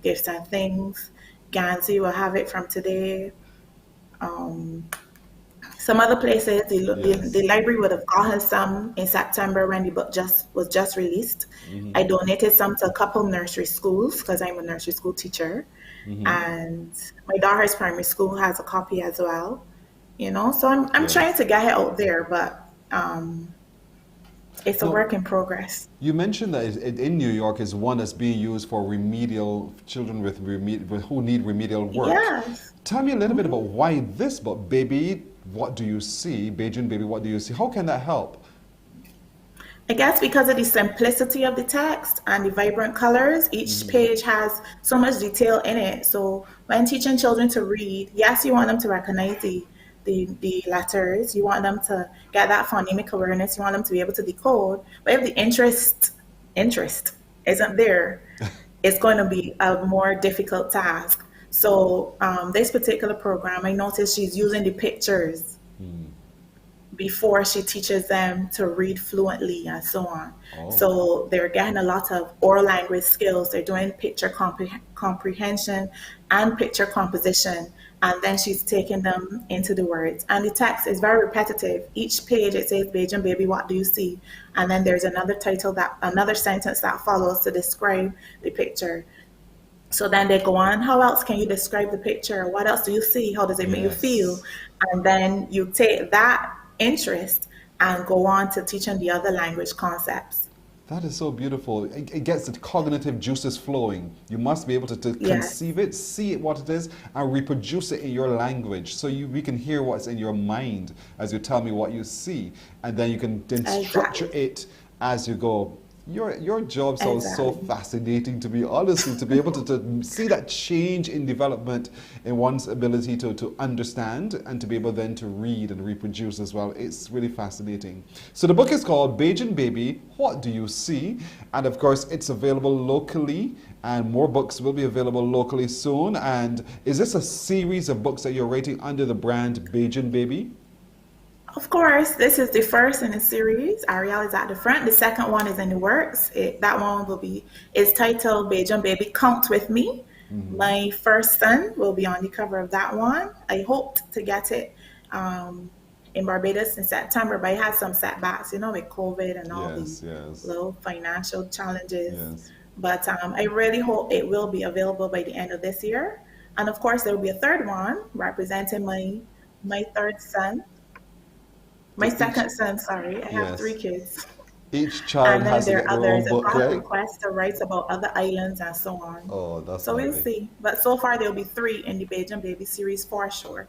Gifts and Things, Gansey will have it from today. Um, some other places, the Yes. library would have gotten some in September when the book just released. Mm-hmm. I donated some to a couple nursery schools because I'm a nursery school teacher, Mm-hmm. and my daughter's primary school has a copy as well. So I'm trying Yes. to get it out there, but it's a Now, work in progress. you mentioned that in New York is one that's being used for remedial children who need remedial work. Yes. Tell me a little bit about why this book, Baby, What Do You See? Beijing Baby, What Do You See? How can that help? I guess because of the simplicity of the text and the vibrant colors, each Mm-hmm. page has so much detail in it. So when teaching children to read, yes, you want them to recognize the letters, you want them to get that phonemic awareness, you want them to be able to decode. But if the interest isn't there, it's going to be a more difficult task. So this particular program, I noticed she's using the pictures Mm. before she teaches them to read fluently and so on. Oh. So they're getting a lot of oral language skills. They're doing picture comprehension and picture composition. And then she's taking them into the words. And the text is very repetitive. Each page it says, Beijing baby, what do you see? And then there's another another sentence that follows to describe the picture. So then they go on, how else can you describe the picture? What else do you see? How does it make you feel? Yes. And then you take that interest and go on to teaching the other language concepts. That is so beautiful. It gets the cognitive juices flowing. You must be able to Yes, conceive it, see it what it is, and reproduce it in your language so we can hear what's in your mind as you tell me what you see. And then you can then structure exactly. it as you go. Your job sounds so Exactly. fascinating, to be honest, to be able to see that change in development in one's ability to understand and to be able then to read and reproduce as well. It's really fascinating. So the book is called Bajan Baby, What Do You See? And of course, it's available locally, and more books will be available locally soon. And is this a series of books that you're writing under the brand Bajan Baby? Of course, this is the first in the series. Ariel is at the front. The second one is in the works. That one is titled Beijing Baby Count With Me. Mm-hmm. My first son will be on the cover of that one. I hoped to get it in Barbados in September, but it had some setbacks, with COVID and all the Yes. little financial challenges. Yes. But I really hope it will be available by the end of this year. And of course, there will be a third one representing my third son, my second son. Sorry, I have three Yes. kids. Each child And then has to there get are their others own that book, have right? requests to write about other islands and so on. Oh, that's So we'll lovely. see. But so far, there'll be 3 in the Bajan Baby series for sure.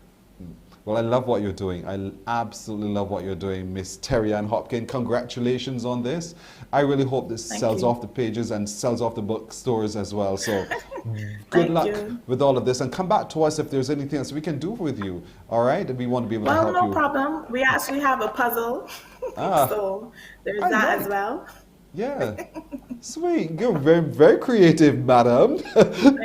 Well, I love what you're doing. I absolutely love what you're doing, Miss Terry Ann Hopkins. Congratulations on this. I really hope this sells off the pages and sells off the bookstores as well. So good luck with all of this. And come back to us if there's anything else we can do with you. All right? And we want to be able to help Well, you. no problem. We actually have a puzzle. So there's that as well. Yeah. Sweet. You're very, very creative, madam.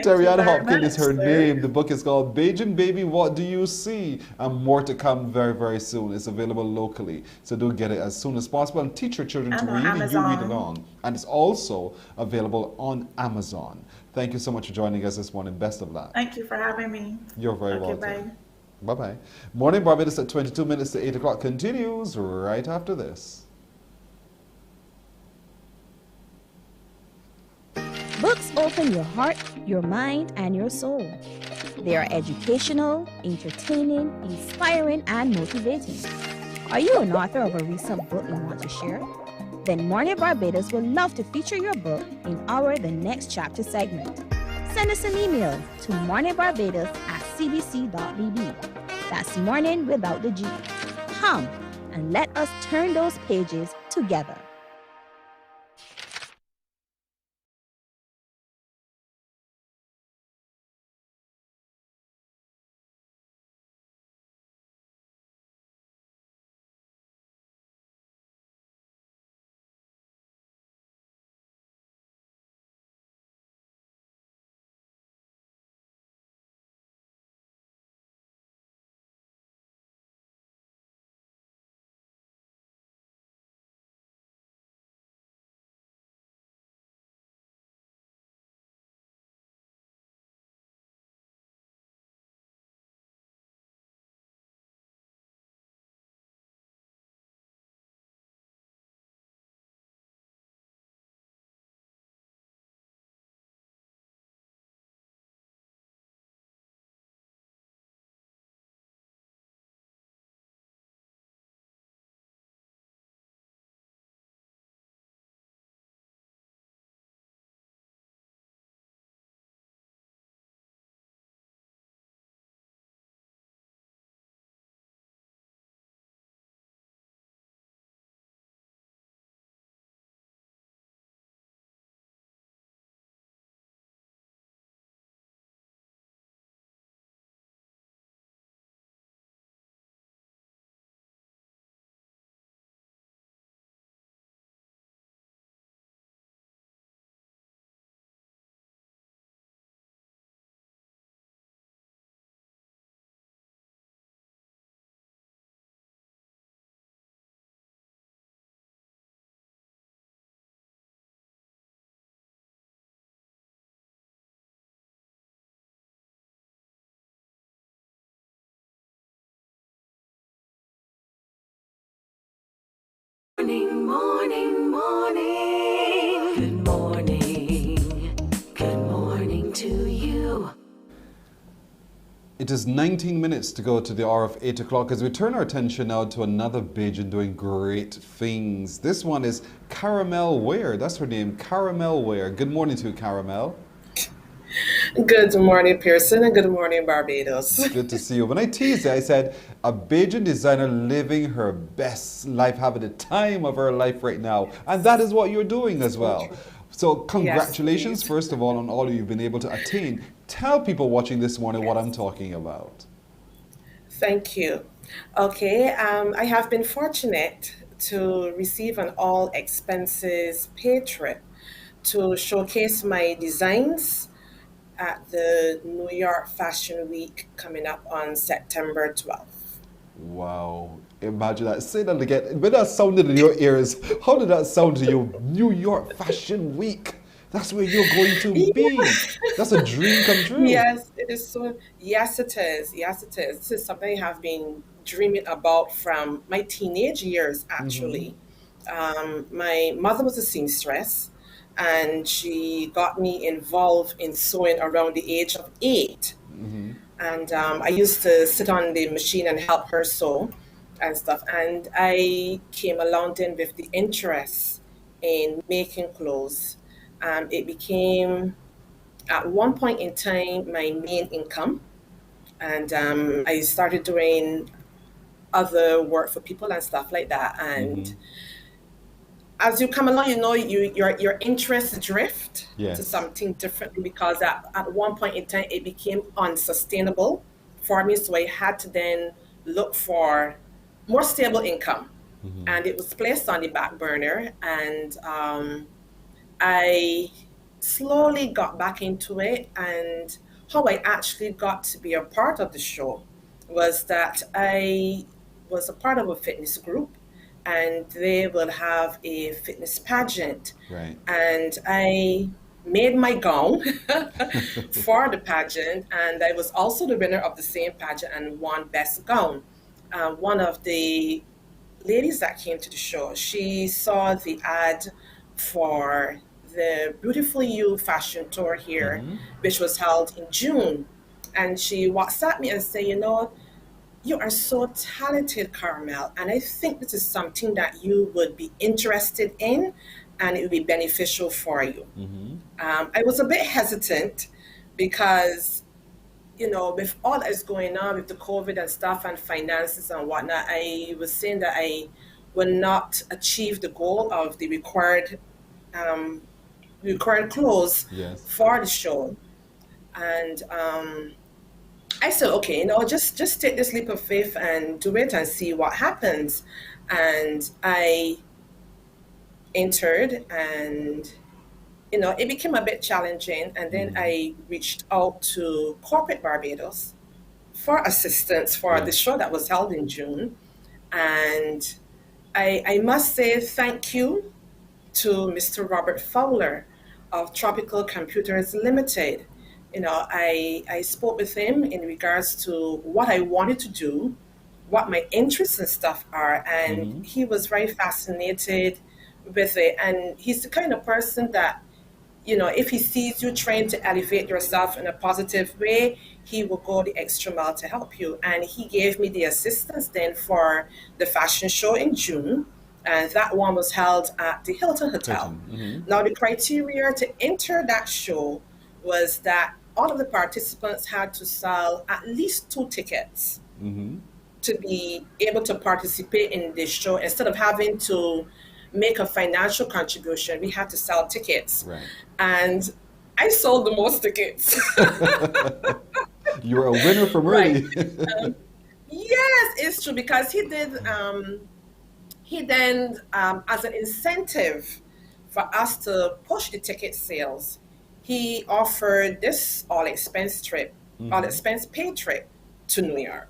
Terry Ann Hopkins is her name. The book is called Bajan Baby, What Do You See? And more to come very, very soon. It's available locally. So do get it as soon as possible and teach your children to read and you read along. And it's also available on Amazon. Thank you so much for joining us this morning. Best of luck. Thank you for having me. You're very welcome. Bye. Bye-bye. Morning Barbados at 22 minutes to 8 o'clock continues right after this. Books open your heart, your mind, and your soul. They are educational, entertaining, inspiring, and motivating. Are you an author of a recent book you want to share? Then Mornin Barbados would love to feature your book in our The Next Chapter segment. Send us an email to morninbarbados@cbc.bb. That's morning without the G. Come and let us turn those pages together. Morning, morning, morning. Good morning. Good morning to you. It is 19 minutes to go to the hour of 8 o'clock as we turn our attention now to another Bajan doing great things. This one is Caramel Ware. That's her name, Caramel Ware. Good morning to you, Caramel. Good morning, Pearson, and good morning, Barbados. Good to see you. When I teased it, I said, a Bajan designer living her best life, having the time of her life right now. And that is what you're doing as well. So congratulations, first of all, on all you've been able to attain. Tell people watching this morning what I'm talking about. Thank you. Okay, I have been fortunate to receive an all expenses paid trip to showcase my designs at the New York Fashion Week coming up on September 12th. Wow. Imagine that. Say that again. When that sounded in your ears, how did that sound to you? New York Fashion Week. That's where you're going to be. That's a dream come true. Yes, it is so. Yes, it is. Yes, it is. This is something I have been dreaming about from my teenage years, actually. My mother was a seamstress, and she got me involved in sewing around the age of 8. And I used to sit on the machine and help her sew and stuff. And I came along then with the interest in making clothes. It became, at one point in time, my main income. And I started doing other work for people and stuff like that. And as you come along, your interests drift to something different, because at one point in time it became unsustainable for me. So I had to then look for more stable income, and it was placed on the back burner. And I slowly got back into it. And how I actually got to be a part of the show was that I was a part of a fitness group, and they will have a fitness pageant. Right. And I made my gown for the pageant, and I was also the winner of the same pageant and won best gown. One of the ladies that came to the show, she saw the ad for the Beautiful You fashion tour here, which was held in June. And she WhatsApped me and said, you are so talented, Carmel, and I think this is something that you would be interested in, and it would be beneficial for you. I was a bit hesitant because, with all that is going on with the COVID and stuff and finances and whatnot, I was saying that I will not achieve the goal of the required clothes for the show. And I said, okay, just take this leap of faith and do it and see what happens. And I entered, and it became a bit challenging. And then I reached out to Corporate Barbados for assistance for the show that was held in June. And I must say thank you to Mr. Robert Fowler of Tropical Computers Limited. I spoke with him in regards to what I wanted to do, what my interests and stuff are, and he was very fascinated with it. And he's the kind of person that, if he sees you trying to elevate yourself in a positive way, he will go the extra mile to help you. And he gave me the assistance then for the fashion show in June. And that one was held at the Hilton Hotel. Now, the criteria to enter that show was that all of the participants had to sell at least 2 tickets to be able to participate in this show. Instead of having to make a financial contribution, we had to sell tickets. Right. And I sold the most tickets. You were a winner from early. Right. Yes, it's true, because he did, he then, as an incentive for us to push the ticket sales, he offered this all-expense paid trip to New York.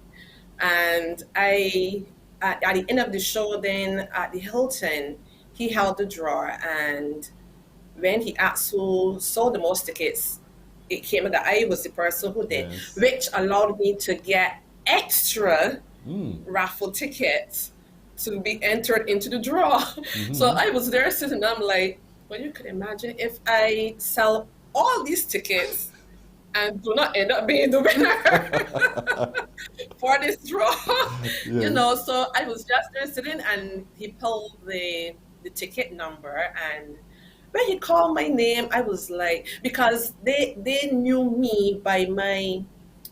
And at the end of the show then at the Hilton, he held the draw. And when he asked who sold the most tickets, it came that I was the person who did, which allowed me to get extra raffle tickets to be entered into the draw. So I was there sitting, I'm like, well, you could imagine if I sell all these tickets and do not end up being the winner for this draw. So I was just there sitting, and he pulled the ticket number, and when he called my name, I was like, because they knew me by my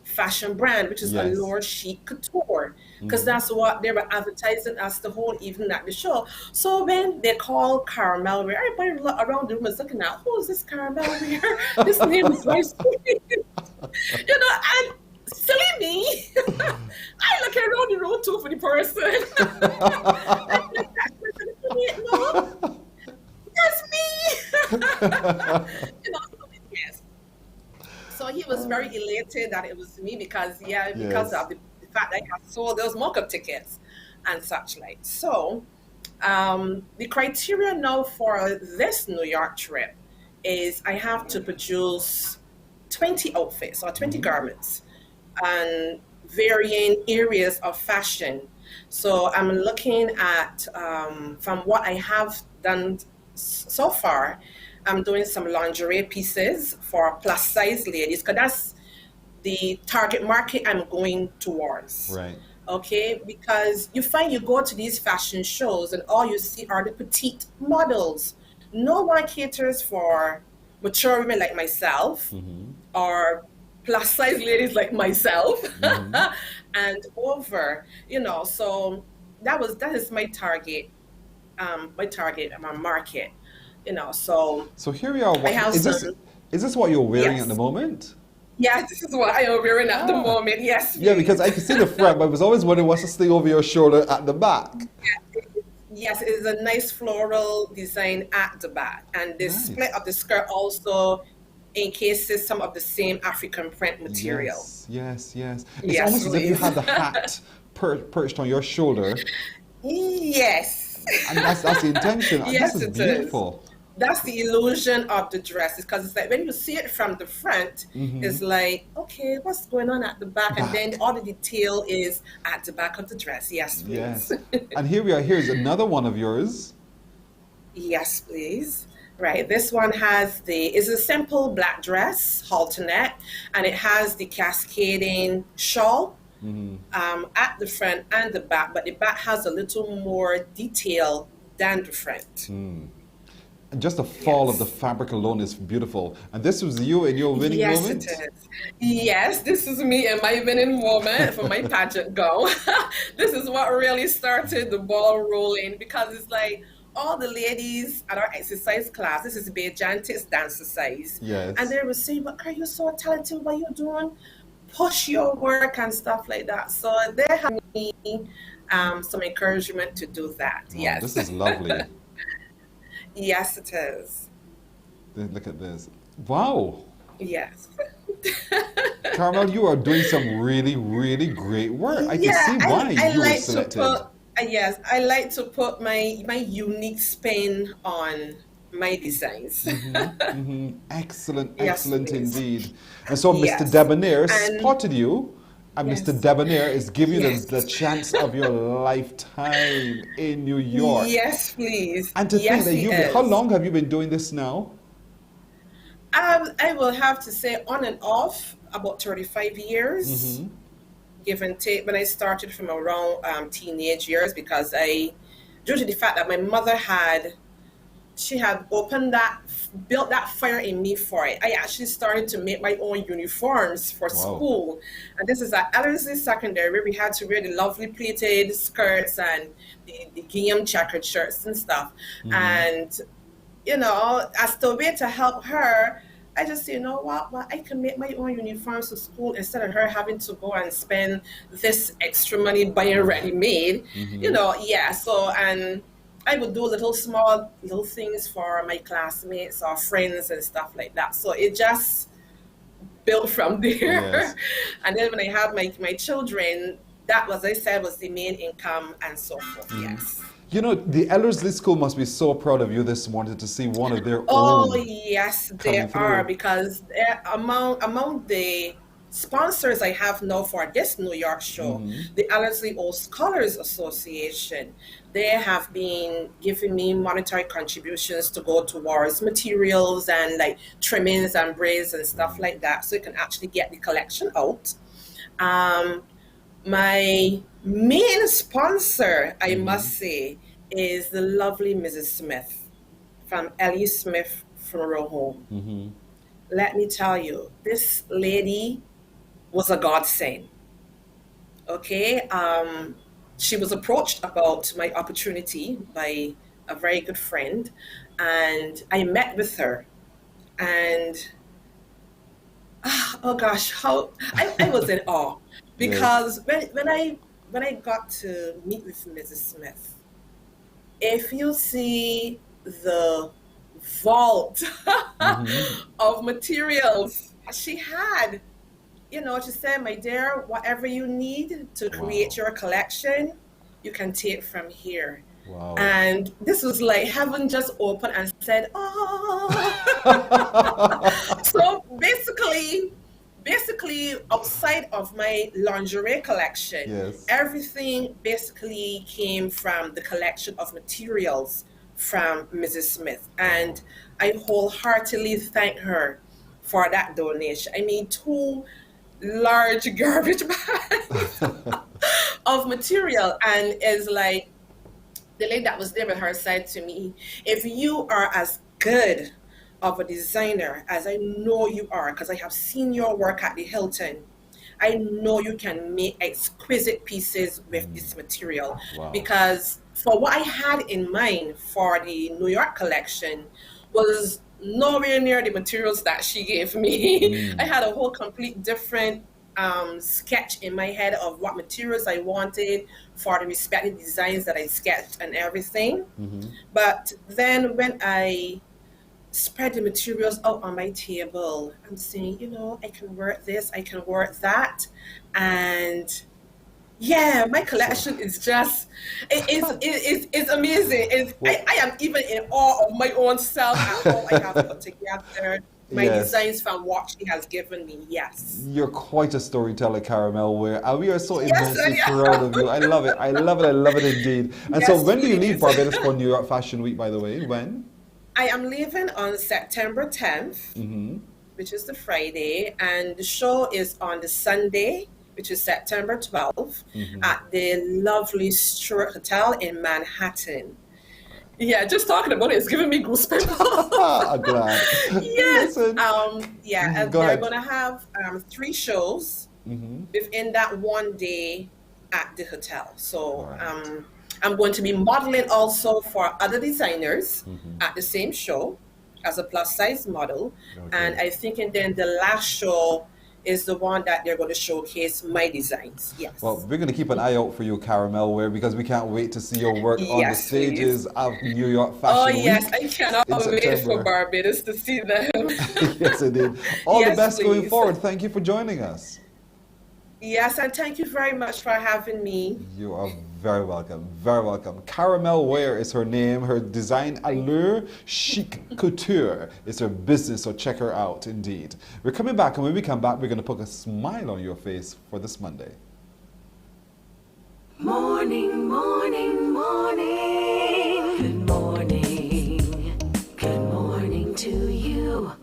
fashion brand, which is Allure Chic Couture, because that's what they were advertising as the whole evening at the show. So when they called Carmel Weir, everybody around the room was looking at, who is this Carmel Weir? This name is very sweet. And silly me, I look around the room too for the person. I'm like, that person, no, that's me. Yes. So he was very elated that it was me because of the fact that I had sold those mock-up tickets and such like. So the criteria now for this New York trip is I have to produce 20 outfits or 20 garments. And varying areas of fashion. So I'm looking at, from what I have done so far, I'm doing some lingerie pieces for plus size ladies, because that's the target market I'm going towards. Right. Okay, because you find you go to these fashion shows and all you see are the petite models. No one caters for mature women like myself or plus size ladies like myself and over, so that is my target, my market, so So here we are. I have Is some, this what you're wearing at the yes. moment? Yes, this is what I am wearing at the moment. Yes, Yeah, please. because I can see the front, but I was always wondering what's this thing over your shoulder at the back. Yes, it is a nice floral design at the back, and the split of the skirt also encases some of the same African print material. Yes. It's Yes, almost as if you please. had the hat perched on your shoulder, Yes. and that's the intention. Yes, This is it beautiful. is. That's the illusion of the dress, because it's like when you see it from the front, it's like, okay, what's going on at the back? And then all the detail is at the back of the dress. Yes, please. Yes. And here we are. Here's another one of yours. Yes, please. Right. This one is a simple black dress, halterneck, and it has the cascading shawl at the front and the back, but the back has a little more detail than the front. And just the fall of the fabric alone is beautiful. And this was you in your winning moment? Yes, it is. Yes, this is me in my winning moment for my pageant gown. This is what really started the ball rolling, because it's like all the ladies at our exercise class, this is Bejantis dance exercise. Yes. And they were saying, but are you so talented? What are you doing? Push your work and stuff like that. So they have me some encouragement to do that. Oh, Yes. this is lovely. Yes, it is. Look at this. Wow. Yes. Carmel, you are doing some really, really great work. I can see why I you were like selected. to put, yes, I like to put my unique spin on my designs. Excellent, Yes, excellent please. indeed. And so Yes. Mr. Debonair And- spotted you, and Yes. Mr. Debonair is giving you Yes. the chance of your lifetime in New York. Yes, please. And to think Yes, that he how is. long have you been doing this now? I will have to say on and off about 35 years, give and take. When I started from around teenage years, because due to the fact that my mother she had built that fire in me for it. I actually started to make my own uniforms for school. And this is at Ellerslie Secondary, where we had to wear the lovely pleated skirts and the gingham checkered shirts and stuff. And, as the way to help her, I just say, you know what, well, I can make my own uniforms for school instead of her having to go and spend this extra money buying ready-made. So, and I would do little things for my classmates or friends and stuff like that. So it just built from there. Yes. And then when I had my children, that was, I said, was the main income and so forth. Yes. The Ellerslie School must be so proud of you this morning to see one of their Oh, own. yes, coming there are, through. because among the sponsors I have now for this New York show, the Ellerslie Old Scholars Association, they have been giving me monetary contributions to go towards materials and like trimmings and braids and stuff like that, so you can actually get the collection out. My main sponsor, I must say, is the lovely Mrs. Smith from Ellie Smith Funeral Home. Let me tell you, this lady was a godsend. Okay, she was approached about my opportunity by a very good friend, and I met with her, and oh gosh, how I was in awe, because when I got to meet with Mrs. Smith, if you see the vault of materials she had, she said, my dear, whatever you need to create your collection, you can take from here. Wow. And this was like heaven just opened and said, oh. So basically, basically outside of my lingerie collection, Yes. everything basically came from the collection of materials from Mrs. Smith. And I wholeheartedly thank her for that donation. I mean, two large garbage bags of material, and is like, the lady that was there with her said to me, if you are as good of a designer as I know you are, because I have seen your work at the Hilton, I know you can make exquisite pieces with this material. Wow. Because for what I had in mind for the New York collection was nowhere near the materials that she gave me. I had a whole complete different sketch in my head of what materials I wanted for the respective designs that I sketched and everything. But then when I spread the materials out on my table, I'm saying, you know, I can work this, I can work that. And yeah, my collection is just, it's amazing. I am even in awe of my own self at how I have put together my Yes. designs from what she has given me. Yes. You're quite a storyteller, Caramel Ware, and we are so Yes, immensely I proud am. of you. I love it. I love it. I love it indeed. And so, Yes, when do you leave please. Barbados for New York Fashion Week, by the way? When? I am leaving on September 10th, which is the Friday, and the show is on the Sunday, which is September 12th, at the lovely Stewart Hotel in Manhattan. Yeah, just talking about it is giving me goosebumps. I'm glad. Yes. Listen. Yeah, and Go they're ahead. gonna have 3 shows within that one day at the hotel. So I'm going to be modeling also for other designers at the same show as a plus size model. And I think and then the last show is the one that they're going to showcase my designs. Yes. Well, we're going to keep an eye out for you, Caramel Ware, because we can't wait to see your work on the Yes, please. stages of New York Oh, Fashion yes. Week I cannot in wait for September. Barbados to see them. Yes, indeed. All the Yes, best going please. forward. Thank you for joining us. Yes, and thank you very much for having me. You are very welcome. Very welcome. Caramel Ware is her name. Her design allure, chic couture, is her business. So check her out, indeed. We're coming back, and when we come back, we're going to put a smile on your face for this Monday. Morning, morning, morning. Good morning. Good morning to you.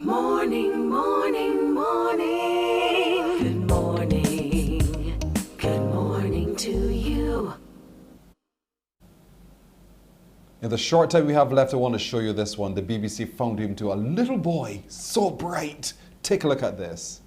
Morning, morning, morning. Good morning. Good morning to you. In the short time we have left, I want to show you this one. The BBC found him to a little boy, so bright. Take a look at this.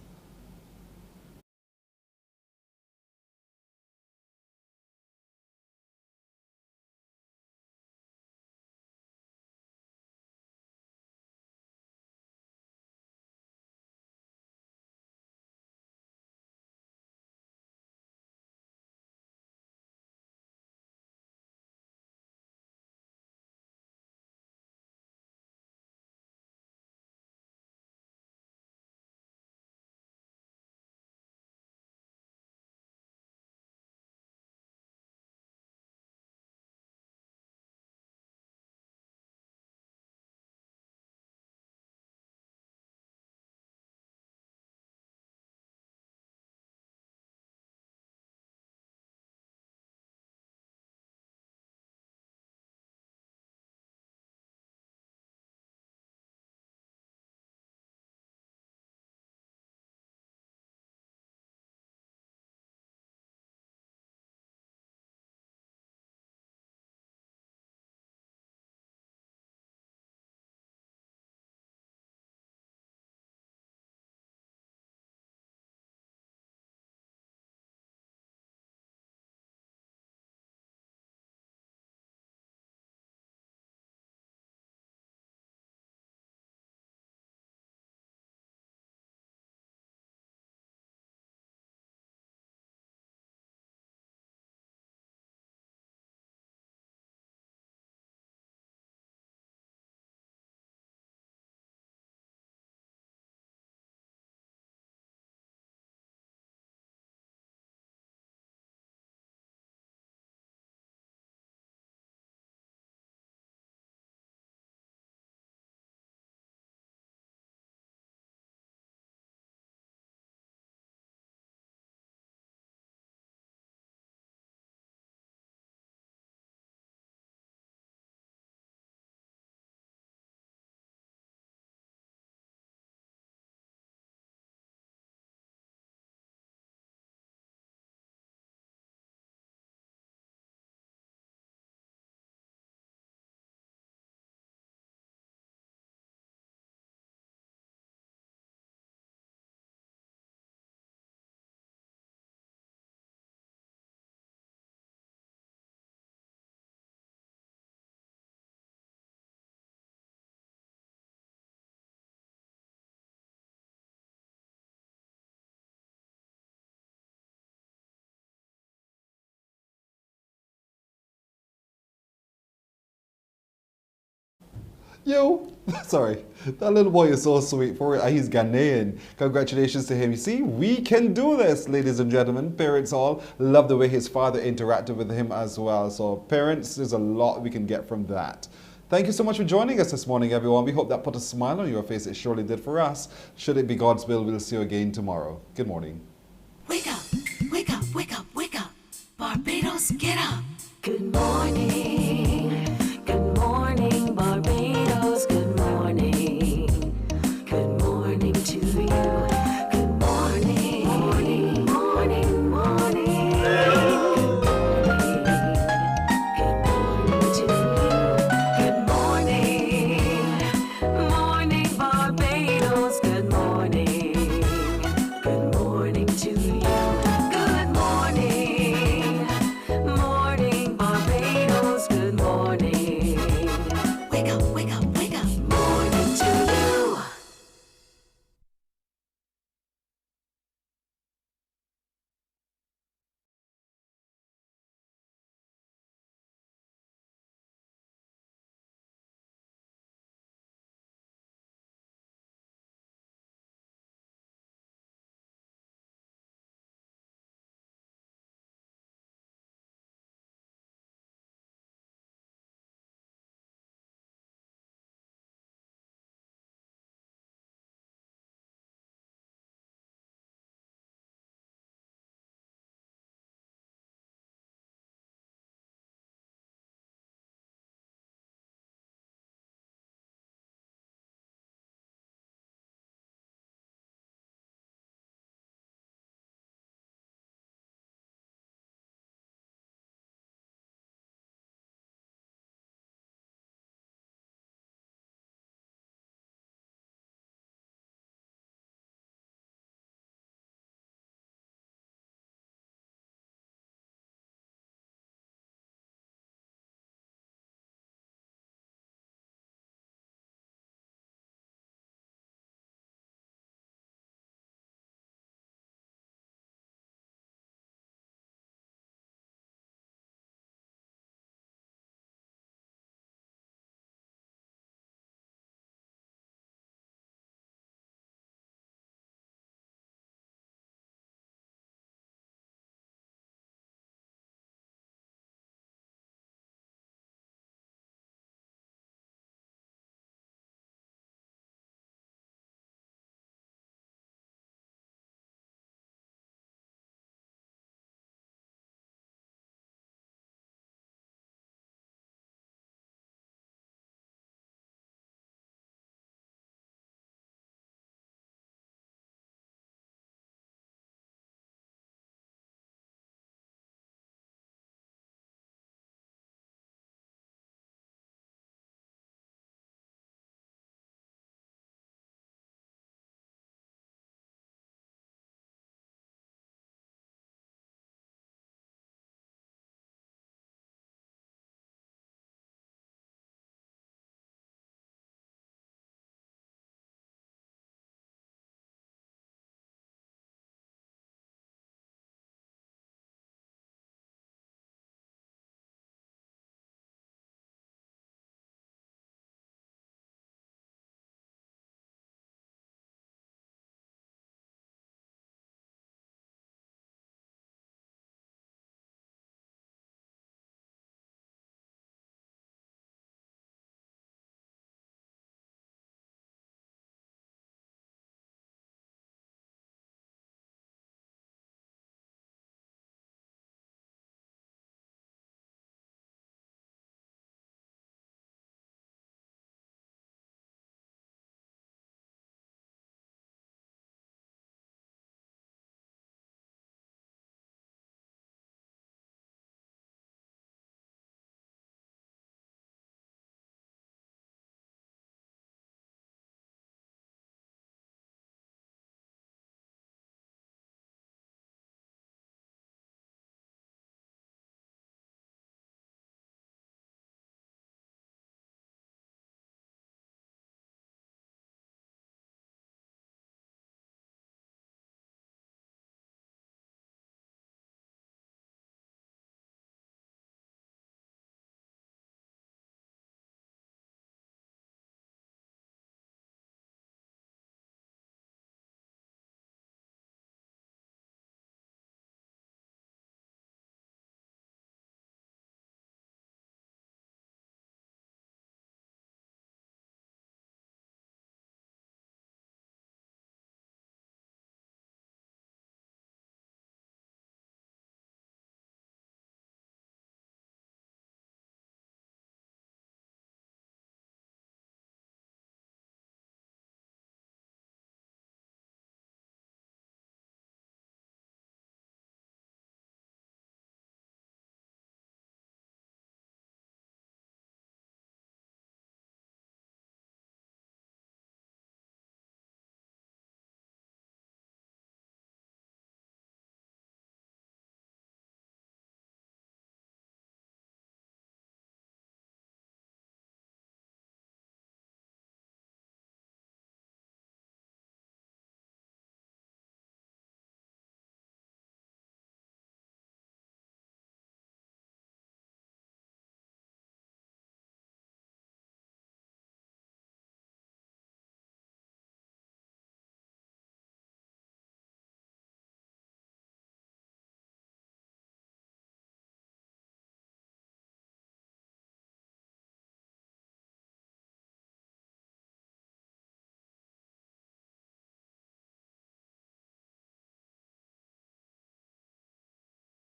Yo, sorry, that little boy is so sweet. He's Ghanaian. Congratulations to him. You see, we can do this, ladies and gentlemen. Parents all love the way his father interacted with him as well. So parents, there's a lot we can get from that. Thank you so much for joining us this morning, everyone. We hope that put a smile on your face. It surely did for us. Should it be God's will, we'll see you again tomorrow. Good morning. Wake up, wake up, wake up, wake up. Barbados, get up. Good morning.